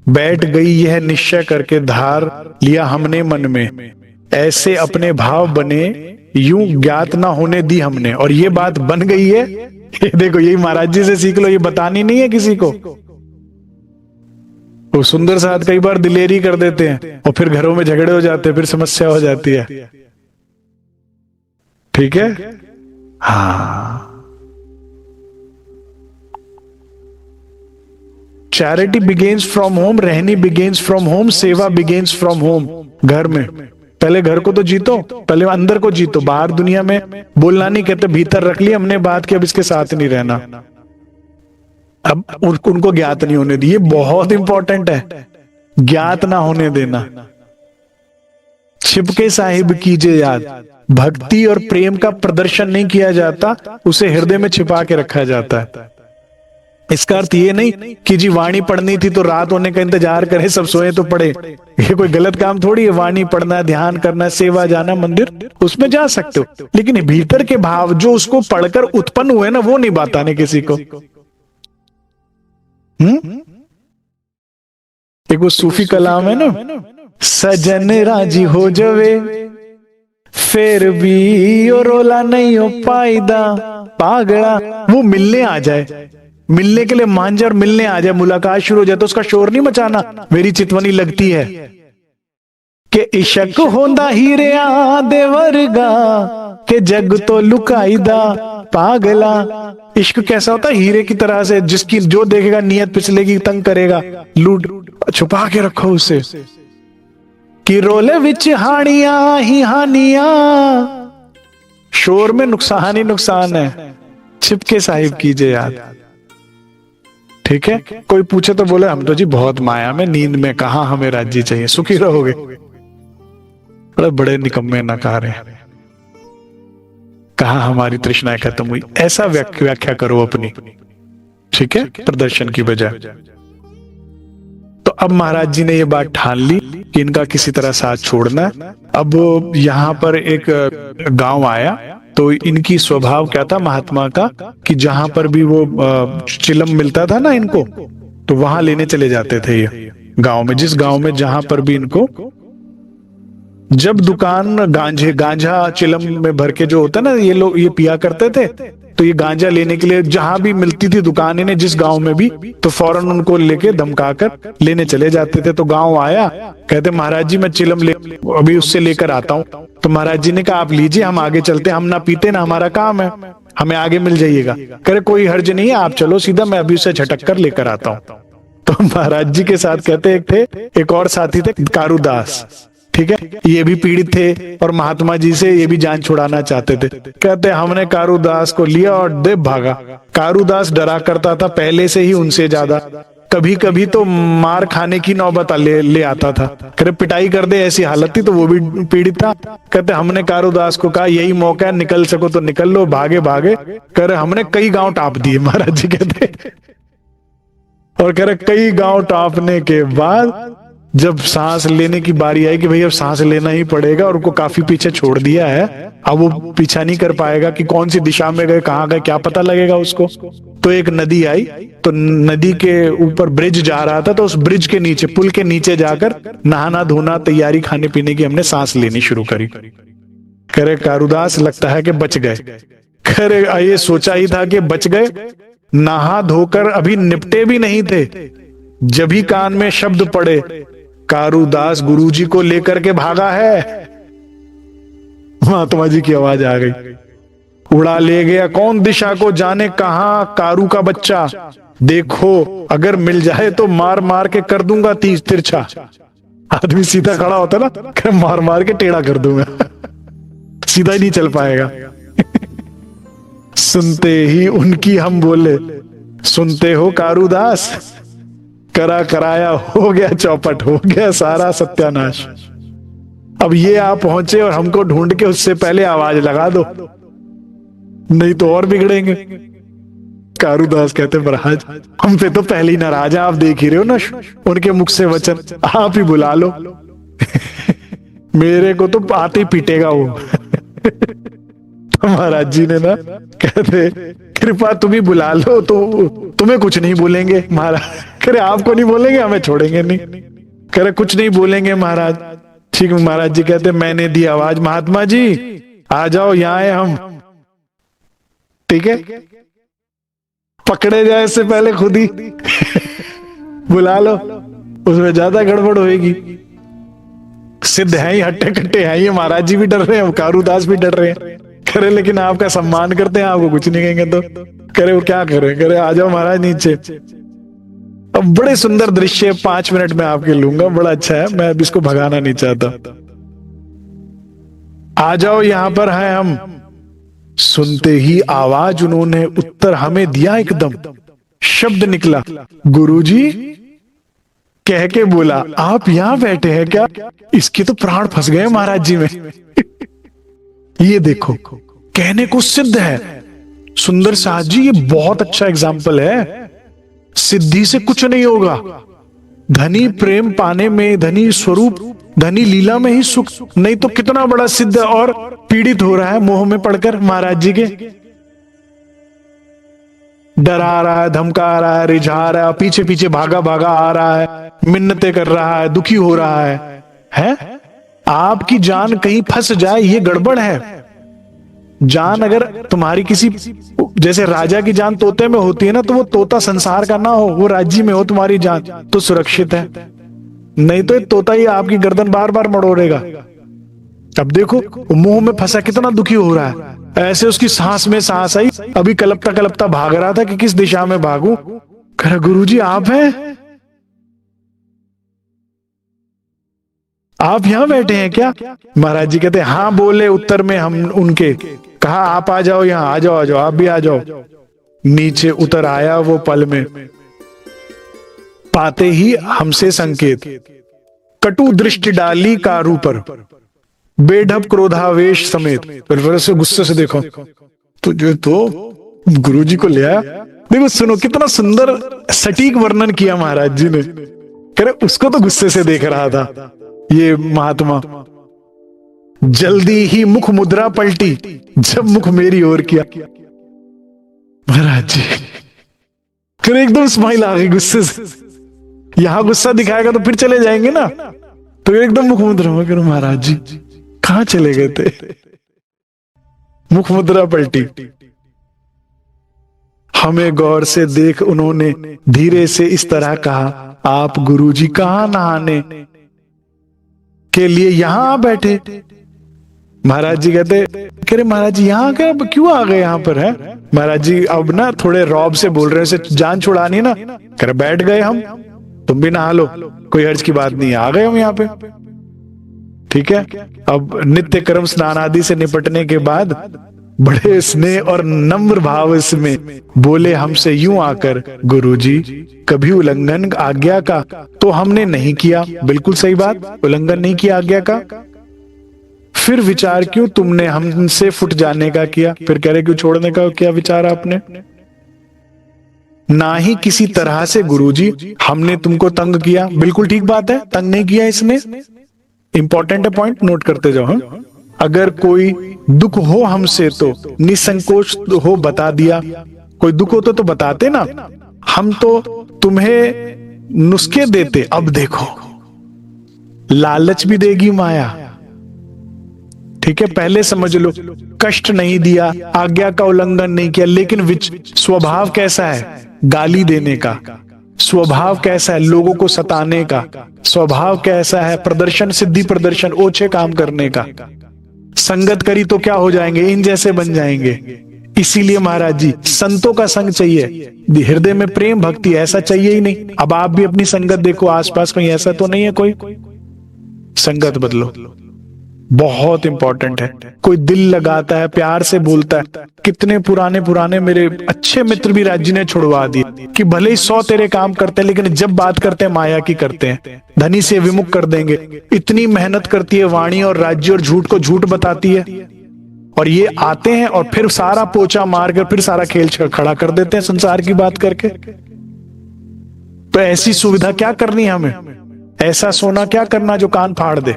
बैठ गई यह निश्चय करके धार लिया हमने मन में, ऐसे अपने भाव बने यूं ज्ञात ना होने दी हमने। और ये बात बन गई है, ये देखो यही महाराज जी से सीख लो, ये बतानी नहीं है किसी को। वो सुंदर साथ कई बार दिलेरी कर देते हैं और फिर घरों में झगड़े हो जाते हैं, फिर समस्या हो जाती है। ठीक है, हाँ। चैरिटी बिगेन्स फ्रॉम होम, रहनी बिगेन्स फ्रॉम होम, सेवा बिगेन्स फ्रॉम होम। घर में पहले घर को तो जीतो, पहले अंदर को जीतो। बाहर दुनिया में बोलना नहीं, कहते भीतर रख ली हमने बात कि अब इसके साथ नहीं रहना, अब उनको ज्ञात नहीं होने दी। ये बहुत इंपॉर्टेंट है, ज्ञात ना होने देना। छिपके साहिब कीजिए याद, भक्ति और प्रेम का प्रदर्शन नहीं किया जाता, उसे हृदय में छिपा के रखा जाता है। इसका अर्थ ये नहीं कि जी वाणी पढ़नी थी तो रात होने का इंतजार करे, सब सोए तो पढ़े। ये कोई गलत काम थोड़ी है। वाणी पढ़ना, ध्यान करना, सेवा जाना मंदिर, उसमें जा सकते हो, लेकिन भीतर के भाव जो उसको पढ़कर उत्पन्न हुए ना, वो नहीं बताने किसी को। एक वो सूफी कलाम है ना, सजन राजी हो जावे फिर भी और रोला नहीं हो पाईदा पागड़ा। वो मिलने आ जाए, मिलने के लिए मान जाए और मिलने आ जाए, मुलाकात शुरू हो जाए तो उसका शोर नहीं मचाना। मेरी चितवनी लगती है कि इशक होंदा हीरिया दे वर्गा के जग तो लुकाईदा पागला। इश्क कैसा होता है, हीरे की तरह से, जिसकी जो देखेगा नियत पिछलेगी, तंग करेगा, लूट। छुपा के रखो उसे कि रोले विच हानियां ही हानियां, शोर में नुकसान ही नुकसान है। छिपके साहिब कीजिए याद। ठीक है, कोई पूछे तो बोले हम तो जी बहुत माया में, नींद में, कहा हमें राज्य चाहिए, सुखी रहोगे। बड़े निकम्मे नकार हैं, कहा हमारी तृष्णाएं खत्म हुई। ऐसा व्याख्या करो अपनी, ठीक है, प्रदर्शन की बजाय। तो अब महाराज जी ने ये बात ठान ली कि इनका किसी तरह साथ छोड़ना है। अब यहाँ पर एक गांव आया, तो इनकी स्वभाव क्या था महात्मा का कि जहां पर भी वो चिलम मिलता था ना इनको, तो वहां लेने चले जाते थे ये गांव में। जिस गांव में जहां पर भी इनको, जब दुकान गांजा चिलम में भर के जो होता है ना, ये लोग ये पिया करते थे, तो ये गांजा लेने के लिए जहां भी मिलती थी दुकान इन्हें, जिस गांव में भी, तो फौरन उनको लेके धमकाकर लेने चले जाते थे। तो गांव आया, कहते महाराज जी मैं चिलम अभी उससे लेकर आता हूं। तो महाराज जी ने कहा आप लीजिए, हम आगे चलते, हम ना पीते ना हमारा काम है, हमें आगे मिल जाइएगा। करे कोई हर्ज नहीं है, आप चलो सीधा, मैं अभी उसे झटक कर लेकर आता हूं। तो महाराज जी के साथ कहते एक थे, एक और साथी थे कारूदास, ठीक है, ये भी पीड़ित थे और महात्मा जी से ये भी जान छुड़ाना चाहते थे। कहते हमने कारूदास को लिया और दे भागा। कारूदास डरा करता था पहले से ही उनसे ज्यादा, कभी कभी तो मार खाने की नौबत ले आता था। करे पिटाई कर दे ऐसी हालत थी, तो वो भी पीड़ित था। कहते हमने कारूदास को कहा यही मौका है, निकल सको तो निकल लो, भागे भागे। करे हमने कई गांव टाप दिए, महाराज जी कहते, और कह रहे कई गांव टापने के बाद जब सांस लेने की बारी आई कि भाई अब सांस लेना ही पड़ेगा और उनको काफी पीछे छोड़ दिया है, अब वो पीछा नहीं कर पाएगा कि कौन सी दिशा में गए, कहाँ गए, क्या पता लगेगा उसको। तो एक नदी आई, तो नदी के ऊपर ब्रिज जा रहा था, तो उस ब्रिज के नीचे, पुल के नीचे जाकर नहाना धोना, तैयारी खाने पीने की हमने सांस लेनी शुरू करी। करे कारुदास लगता है कि बच गए। करे ये सोचा ही था कि बच गए, नहा धोकर अभी निपटे भी नहीं थे, जब ही कान में शब्द पड़े, कारुदास गुरुजी को लेकर के भागा है। महात्मा जी की आवाज आ गई, उड़ा ले गया कौन दिशा को जाने कहां, कारू का बच्चा देखो, अगर मिल जाए तो मार मार के कर दूंगा तीस तिरछा। आदमी सीधा खड़ा होता ना, मार मार के टेढ़ा कर दूंगा, सीधा ही नहीं चल पाएगा। सुनते ही उनकी हम बोले, सुनते हो कारुदास, करा कराया हो गया चौपट, हो गया सारा सत्यानाश। अब ये आप पहुंचे और हमको ढूंढ के उससे पहले आवाज लगा दो, नहीं तो और बिगड़ेंगे। कारुदास कहते महाराज हम पे तो पहले ही नाराज है, आप देख ही रहे हो ना उनके मुख से वचन, आप ही बुला लो। मेरे को तो आते ही पीटेगा वो। महाराज जी ने ना कहते कृपा तुम ही बुला लो, तो तुम्हें कुछ नहीं बोलेंगे महाराज। करे आपको नहीं बोलेंगे, हमें छोड़ेंगे नहीं। करे कुछ नहीं बोलेंगे महाराज। ठीक महाराज जी कहते मैंने दी आवाज, महात्मा जी आ जाओ, यहां है हम। ठीक है, पकड़े जाए इससे पहले खुद ही बुला लो, उसमें ज्यादा गड़बड़ होएगी। सिद्ध है ही, हट्टे कट्टे है ही, महाराज जी भी डर रहे हैं, कारुदास भी डर रहे हैं। करे लेकिन आपका सम्मान करते हैं, आपको कुछ नहीं कहेंगे। तो करे वो क्या करे, करे आ जाओ महाराज नीचे। अब बड़े सुंदर दृश्य 5 मिनट में आपके लूंगा, बड़ा अच्छा है, मैं अब इसको भगाना नहीं चाहता। आ जाओ यहां पर हैं हम। सुनते ही आवाज उन्होंने उत्तर हमें दिया, एकदम शब्द निकला, गुरुजी कह के बोला आप यहां बैठे हैं क्या? इसके तो प्राण फंस गए महाराज जी में। ये देखो कहने को सिद्ध है। सुंदर साहब जी ये बहुत अच्छा एग्जाम्पल है, सिद्धि से कुछ नहीं होगा, धनी प्रेम पाने में, धनी स्वरूप, धनी लीला में ही सुख, नहीं तो कितना बड़ा सिद्ध और पीड़ित हो रहा है मोह में पड़कर महाराज जी के। डरा रहा है, धमका रहा है, रिझा रहा है, पीछे पीछे भागा भागा आ रहा है, मिन्नतें कर रहा है, दुखी हो रहा है? आपकी जान कहीं फंस जाए ये गड़बड़ है। जान अगर तुम्हारी किसी, जैसे राजा की जान तोते में होती है ना, तो वो तोता संसार का ना हो, वो राज्य में हो तुम्हारी जान तो सुरक्षित है, नहीं तो तोता ही आपकी गर्दन बार बार मड़ोड़ेगा। अब देखो मुंह में फंसा कितना दुखी हो रहा है, ऐसे उसकी सांस में सांस आई, अभी कलपता कलपता भाग रहा था कि किस दिशा में भागूं। कह गुरुजी आप हैं, आप यहां बैठे हैं क्या? महाराज जी कहते हाँ बोले उत्तर में हम उनके, कहा आप आ जाओ यहां, आ जाओ आ जाओ, आप भी आ जाओ। नीचे उतर आया वो पल में, पाते ही हमसे संकेत, कटु दृष्टि डाली कारू पर, बेढप क्रोधावेश समेत। फिर से गुस्से से देखो तुझे तो गुरुजी को ले आया। देखो सुनो कितना सुंदर सटीक वर्णन किया महाराज जी ने। कह रहे उसको तो गुस्से से देख रहा था ये महात्मा। जल्दी ही मुख मुद्रा पलटी, जब मुख मेरी ओर किया महाराज जी, फिर एकदम स्माइल आ गई गुस्से से। यहां गुस्सा दिखाएगा तो फिर चले जाएंगे ना, तो एकदम मुख मुद्रा में करो महाराज जी कहां चले गए थे? मुख मुद्रा पलटी। हमें गौर से देख उन्होंने धीरे से इस तरह कहा, आप गुरुजी कहां नहाने के लिए यहां आ बैठे? महाराज जी कहते कह रहे महाराज जी यहाँ क्या, क्यों आ गए यहाँ पर? है महाराज जी अब ना थोड़े रौब से बोल रहे हैं, जान छुड़ानी ना। कह रहे बैठ गए हम, तुम भी नहा लो, कोई हर्ज की बात नहीं, आ गए हम यहाँ पे। ठीक है, अब नित्य कर्म स्नान आदि से निपटने के बाद बड़े स्नेह और नम्र भाव इसमें बोले हमसे यूं आकर, गुरुजी कभी उल्लंघन आज्ञा का तो हमने नहीं किया। बिल्कुल सही बात, उल्लंघन नहीं किया आज्ञा का। फिर विचार क्यों तुमने हमसे फुट जाने का किया? फिर कह रहे क्यों छोड़ने का क्या विचार आपने? ना ही किसी तरह से गुरुजी हमने तुमको तंग किया। बिल्कुल ठीक बात है, तंग नहीं किया इसने। इंपॉर्टेंट है पॉइंट, नोट करते जाओ। हाँ? अगर कोई दुख हो हमसे तो निसंकोच हो बता दिया। कोई दुख हो तो बताते ना, हम तो तुम्हें नुस्खे देते। अब देखो लालच भी देगी माया। ठीक है, पहले समझ लो, कष्ट नहीं दिया, आज्ञा का उल्लंघन नहीं किया, लेकिन स्वभाव कैसा है? गाली देने का। स्वभाव कैसा है? लोगों को सताने का। स्वभाव कैसा है? प्रदर्शन, सिद्धि प्रदर्शन, ओछे काम करने का। संगत करी तो क्या हो जाएंगे? इन जैसे बन जाएंगे। इसीलिए महाराज जी संतों का संग चाहिए, हृदय में प्रेम भक्ति ऐसा चाहिए ही नहीं। अब आप भी अपनी संगत देखो, आसपास कहीं ऐसा तो नहीं है कोई? संगत बदलो, बहुत इंपॉर्टेंट है। कोई दिल लगाता है, प्यार से बोलता है। कितने पुराने पुराने मेरे अच्छे मित्र भी राज्य ने छुड़वा दिए कि भले ही 100 तेरे काम करते हैं, लेकिन जब बात करते हैं माया की करते हैं, धनी से विमुख कर देंगे। इतनी मेहनत करती है वाणी और राज्य, और झूठ को झूठ बताती है। और ये आते हैं और फिर सारा पोचा मार कर फिर सारा खेल खड़ा कर देते हैं संसार की बात करके। तो ऐसी सुविधा क्या करनी है हमें? ऐसा सोना क्या करना जो कान फाड़ दे?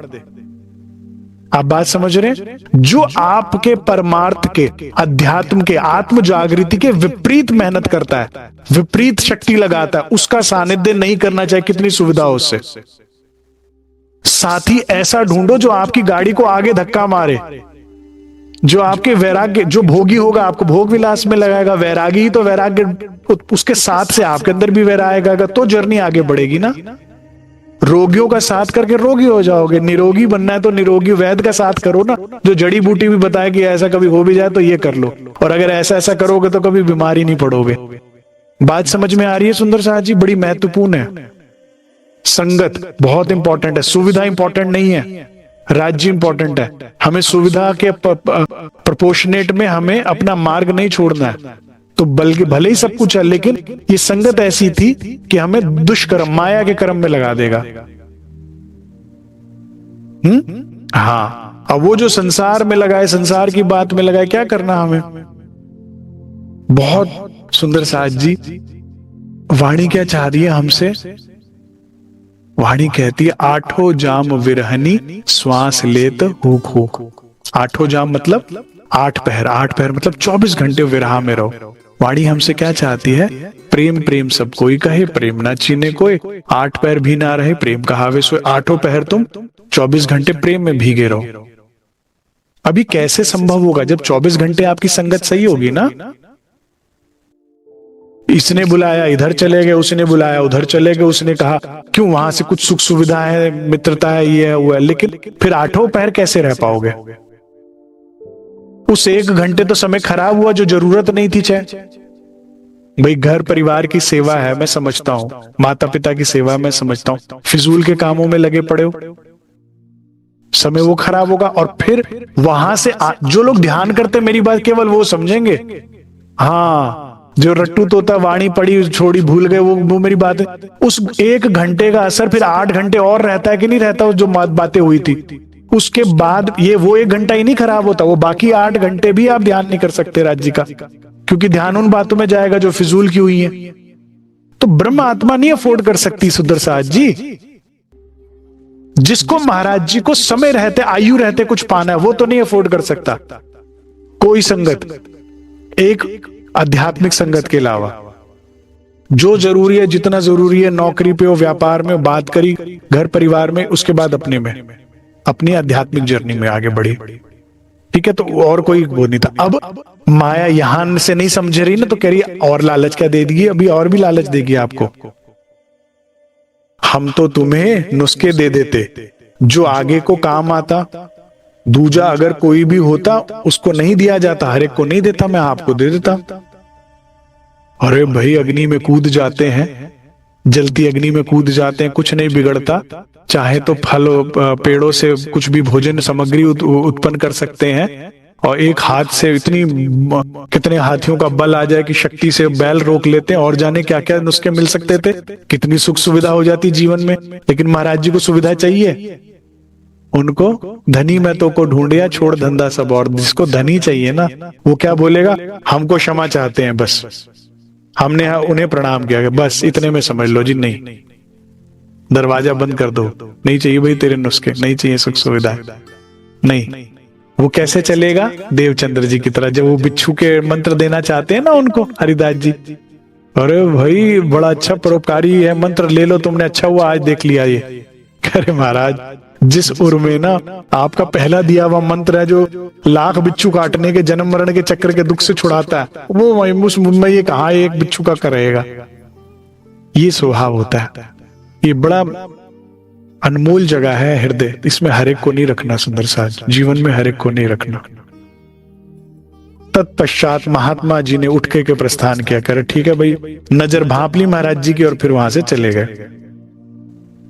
आप बात समझ रहे हैं? जो आपके परमार्थ के, अध्यात्म के, आत्म जागृति के विपरीत मेहनत करता है, विपरीत शक्ति लगाता है, उसका सानिध्य नहीं करना चाहिए, कितनी सुविधा हो उससे। साथी ऐसा ढूंढो जो आपकी गाड़ी को आगे धक्का मारे, जो आपके वैराग्य, जो भोगी होगा, आपको भोग विलास में लगाएगा। वैरागी ही तो वैराग्य, उसके साथ से आपके अंदर भी वैराग आएगा, तो जर्नी आगे बढ़ेगी ना। रोगियों का साथ करके रोगी हो जाओगे। निरोगी बनना है तो निरोगी वैद्य का साथ करो ना, जो जड़ी बूटी भी बताए कि ऐसा कभी हो भी जाए तो ये कर लो, और अगर ऐसा ऐसा करोगे तो कभी बीमारी नहीं पड़ोगे। बात समझ में आ रही है सुंदर साहब जी? बड़ी महत्वपूर्ण है। संगत बहुत इंपॉर्टेंट है, सुविधा इंपॉर्टेंट नहीं है, राज्य इंपॉर्टेंट है। हमें सुविधा के प्रोपोर्शनेट में हमें अपना मार्ग नहीं छोड़ना है। तो बल्कि भले ही सब कुछ है, लेकिन ये संगत ऐसी थी कि हमें दुष्कर्म, माया के कर्म में लगा देगा। हाँ, अब वो जो संसार में लगाए, संसार की बात में लगाए, क्या करना हमें? बहुत सुंदर साज जी, वाणी क्या चाह रही है हमसे? वाणी कहती है, आठों जाम विरहनी श्वास लेत हुक हुक। आठों जाम मतलब 8 पहर, 8 पहर मतलब 24 घंटे विरह में रहो। वाणी हमसे क्या चाहती है? प्रेम प्रेम सब कोई कहे, प्रेम ना छीने कोई। 8 पहर भी ना रहे, प्रेम कहावे सोए। 8 पहर तुम 24 घंटे प्रेम में भीगे रहो। अभी कैसे संभव होगा जब 24 घंटे आपकी संगत सही होगी ना? इसने बुलाया इधर चले गए, उसने बुलाया उधर चले गए, उसने कहा क्यों, वहां से कुछ सुख सुविधा है, मित्रता है, ये है वो है, लेकिन फिर 8 पहर कैसे रह पाओगे? उस 1 घंटे तो समय खराब हुआ जो जरूरत नहीं थी। चाहे भाई घर परिवार की सेवा है, मैं समझता हूं, माता पिता की सेवा मैं समझता हूं, फिजूल के कामों में लगे पड़े हो, समय वो खराब होगा। और फिर वहां से जो लोग ध्यान करते, मेरी बात केवल वो समझेंगे। हाँ, जो रट्टू तोता वाणी पड़ी छोड़ी भूल गए, वो मेरी बात है। उस 1 घंटे का असर फिर 8 घंटे और रहता है कि नहीं रहता? जो बातें हुई थी उसके बाद ये वो 1 घंटा ही नहीं खराब होता, वो बाकी 8 घंटे भी आप ध्यान नहीं कर सकते राज्य का, क्योंकि ध्यान उन बातों में जाएगा जो फिजूल की हुई है। तो ब्रह्म आत्मा नहीं अफोर्ड कर सकती सुंदर साज जी। जिसको महाराज जी को समय रहते, आयु रहते कुछ पाना है, वो तो नहीं अफोर्ड कर सकता कोई संगत, एक आध्यात्मिक संगत के अलावा। जो जरूरी है, जितना जरूरी है, नौकरी पे हो, व्यापार में, बात करी, घर परिवार में, उसके बाद अपने में, अपनी आध्यात्मिक जर्नी में आगे बढ़ी। ठीक है, तो और कोई वो नहीं था। अब माया यहां से नहीं समझ रही ना, तो कह रही और लालच क्या दे देगी? अभी और भी लालच देगी आपको। हम तो तुम्हें नुस्खे दे देते जो आगे को काम आता। दूजा अगर कोई भी होता उसको नहीं दिया जाता, हर एक को नहीं देता, मैं आपको दे देता। अरे भाई, अग्नि में कूद जाते हैं, जलती अग्नि में कूद जाते हैं, कुछ नहीं बिगड़ता। चाहे तो फल, पेड़ों से कुछ भी भोजन सामग्री उत्पन्न कर सकते हैं, और एक हाथ से इतनी कितने हाथियों का बल आ जाए कि शक्ति से बैल रोक लेते हैं, और जाने क्या क्या नुस्खे मिल सकते थे, कितनी सुख सुविधा हो जाती जीवन में। लेकिन महाराज जी को सुविधा चाहिए, उनको धनी मैं तो को ढूंढिया, छोड़ धंधा सब। और जिसको धनी चाहिए ना, वो क्या बोलेगा? हमको क्षमा चाहते हैं बस, हमने उन्हें प्रणाम किया, बस इतने में समझ लो जी नहीं, दरवाजा बंद कर दो, नहीं चाहिए भाई तेरे नुस्खे, नहीं चाहिए सुख सुविधा, नहीं। वो कैसे चलेगा? देवचंद्र जी की तरह, जब वो बिच्छू के मंत्र देना चाहते हैं ना उनको, हरिदास जी, अरे भाई बड़ा अच्छा परोपकारी है, मंत्र ले लो तुमने, अच्छा हुआ आज देख लिया ये। अरे महाराज, जिस उर में ना आपका पहला दिया हुआ मंत्र है जो लाख बिच्छू काटने के, जन्म मरण के चक्र के दुख से छुड़ाता है, वो मुझमें ये कहा एक बिच्छू का करेगा। ये स्वभाव होता है, ये बड़ा अनमोल जगह है हृदय, इसमें हर एक को नहीं रखना सुंदर साथ, जीवन में हर एक को नहीं रखना। तत्पश्चात महात्मा जी ने उठ के प्रस्थान किया, करे ठीक है भाई, नजर भांप ली महाराज जी की और फिर वहां से चले गए।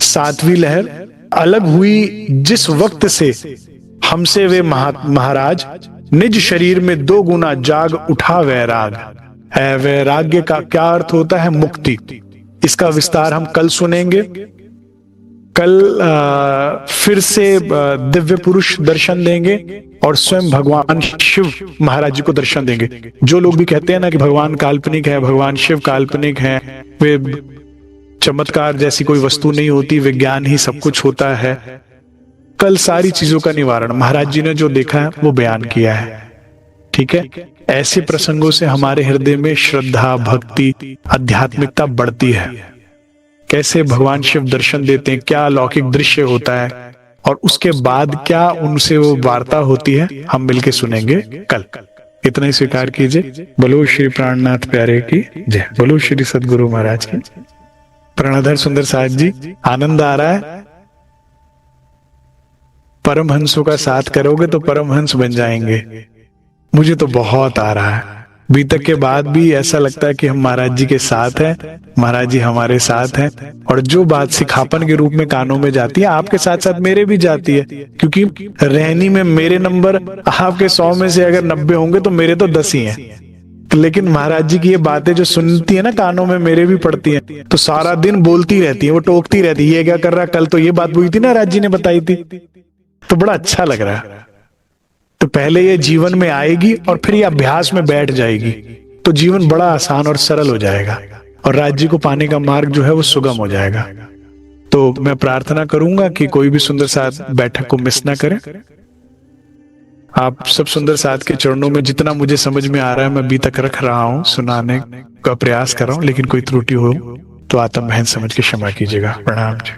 सातवीं लहर अलग हुई जिस वक्त से, हमसे वे महाराज निज शरीर में 2 गुना जाग उठा वैराग। है वैराग्य का क्या अर्थ होता है? मुक्ति। इसका विस्तार हम कल सुनेंगे। कल फिर से दिव्य पुरुष दर्शन देंगे और स्वयं भगवान शिव महाराज जी को दर्शन देंगे। जो लोग भी कहते हैं ना कि भगवान काल्पनिक है, भगवान शिव काल्पनिक है, वे चमत्कार जैसी कोई वस्तु नहीं होती, विज्ञान ही सब कुछ होता है, कल सारी चीजों का निवारण महाराज जी ने जो देखा है वो बयान किया है। ठीक है, ऐसे प्रसंगों से हमारे हृदय में श्रद्धा, भक्ति, आध्यात्मिकता बढ़ती है। कैसे भगवान शिव दर्शन देते हैं, क्या अलौकिक दृश्य होता है, और उसके बाद क्या उनसे वो वार्ता होती है, हम मिलके सुनेंगे कल। इतना ही स्वीकार कीजिए। बोलो श्री प्राणनाथ प्यारे की जय, बोलो श्री सदगुरु महाराज की। प्रणधर सुंदर साथ जी, आनंद आ रहा है? परमहंसों का साथ करोगे तो परमहंस बन जाएंगे। मुझे तो बहुत आ रहा है, अभी तक के बाद भी ऐसा लगता है कि हम महाराज जी के साथ हैं, महाराज जी हमारे साथ हैं, और जो बात सिखापन के रूप में कानों में जाती है, आपके साथ साथ मेरे भी जाती है, क्योंकि रहनी में मेरे नंबर आपके 100 में से अगर 90 होंगे तो मेरे तो 10 ही हैं। लेकिन महाराज जी की ये बातें जो सुनती है ना कानों में, मेरे भी पड़ती हैं, तो सारा दिन बोलती रहती है, वो टोकती रहती है, ये क्या कर रहा, कल तो ये बात हुई थी ना, राज जी ने बताई थी, तो बड़ा अच्छा लग रहा है। तो पहले ये जीवन में आएगी और फिर ये अभ्यास में बैठ जाएगी, तो जीवन बड़ा आसान और सरल हो जाएगा, और राज्य को पाने का मार्ग जो है वो सुगम हो जाएगा। तो मैं प्रार्थना करूंगा कि कोई भी सुंदर साथ बैठक को मिस ना करें। आप सब सुंदर साथ के चरणों में जितना मुझे समझ में आ रहा है मैं अभी तक रख रहा हूं, सुनाने का प्रयास कर रहा हूं, लेकिन कोई त्रुटि हो तो आत्म बहन समझ के क्षमा कीजिएगा। प्रणाम जी।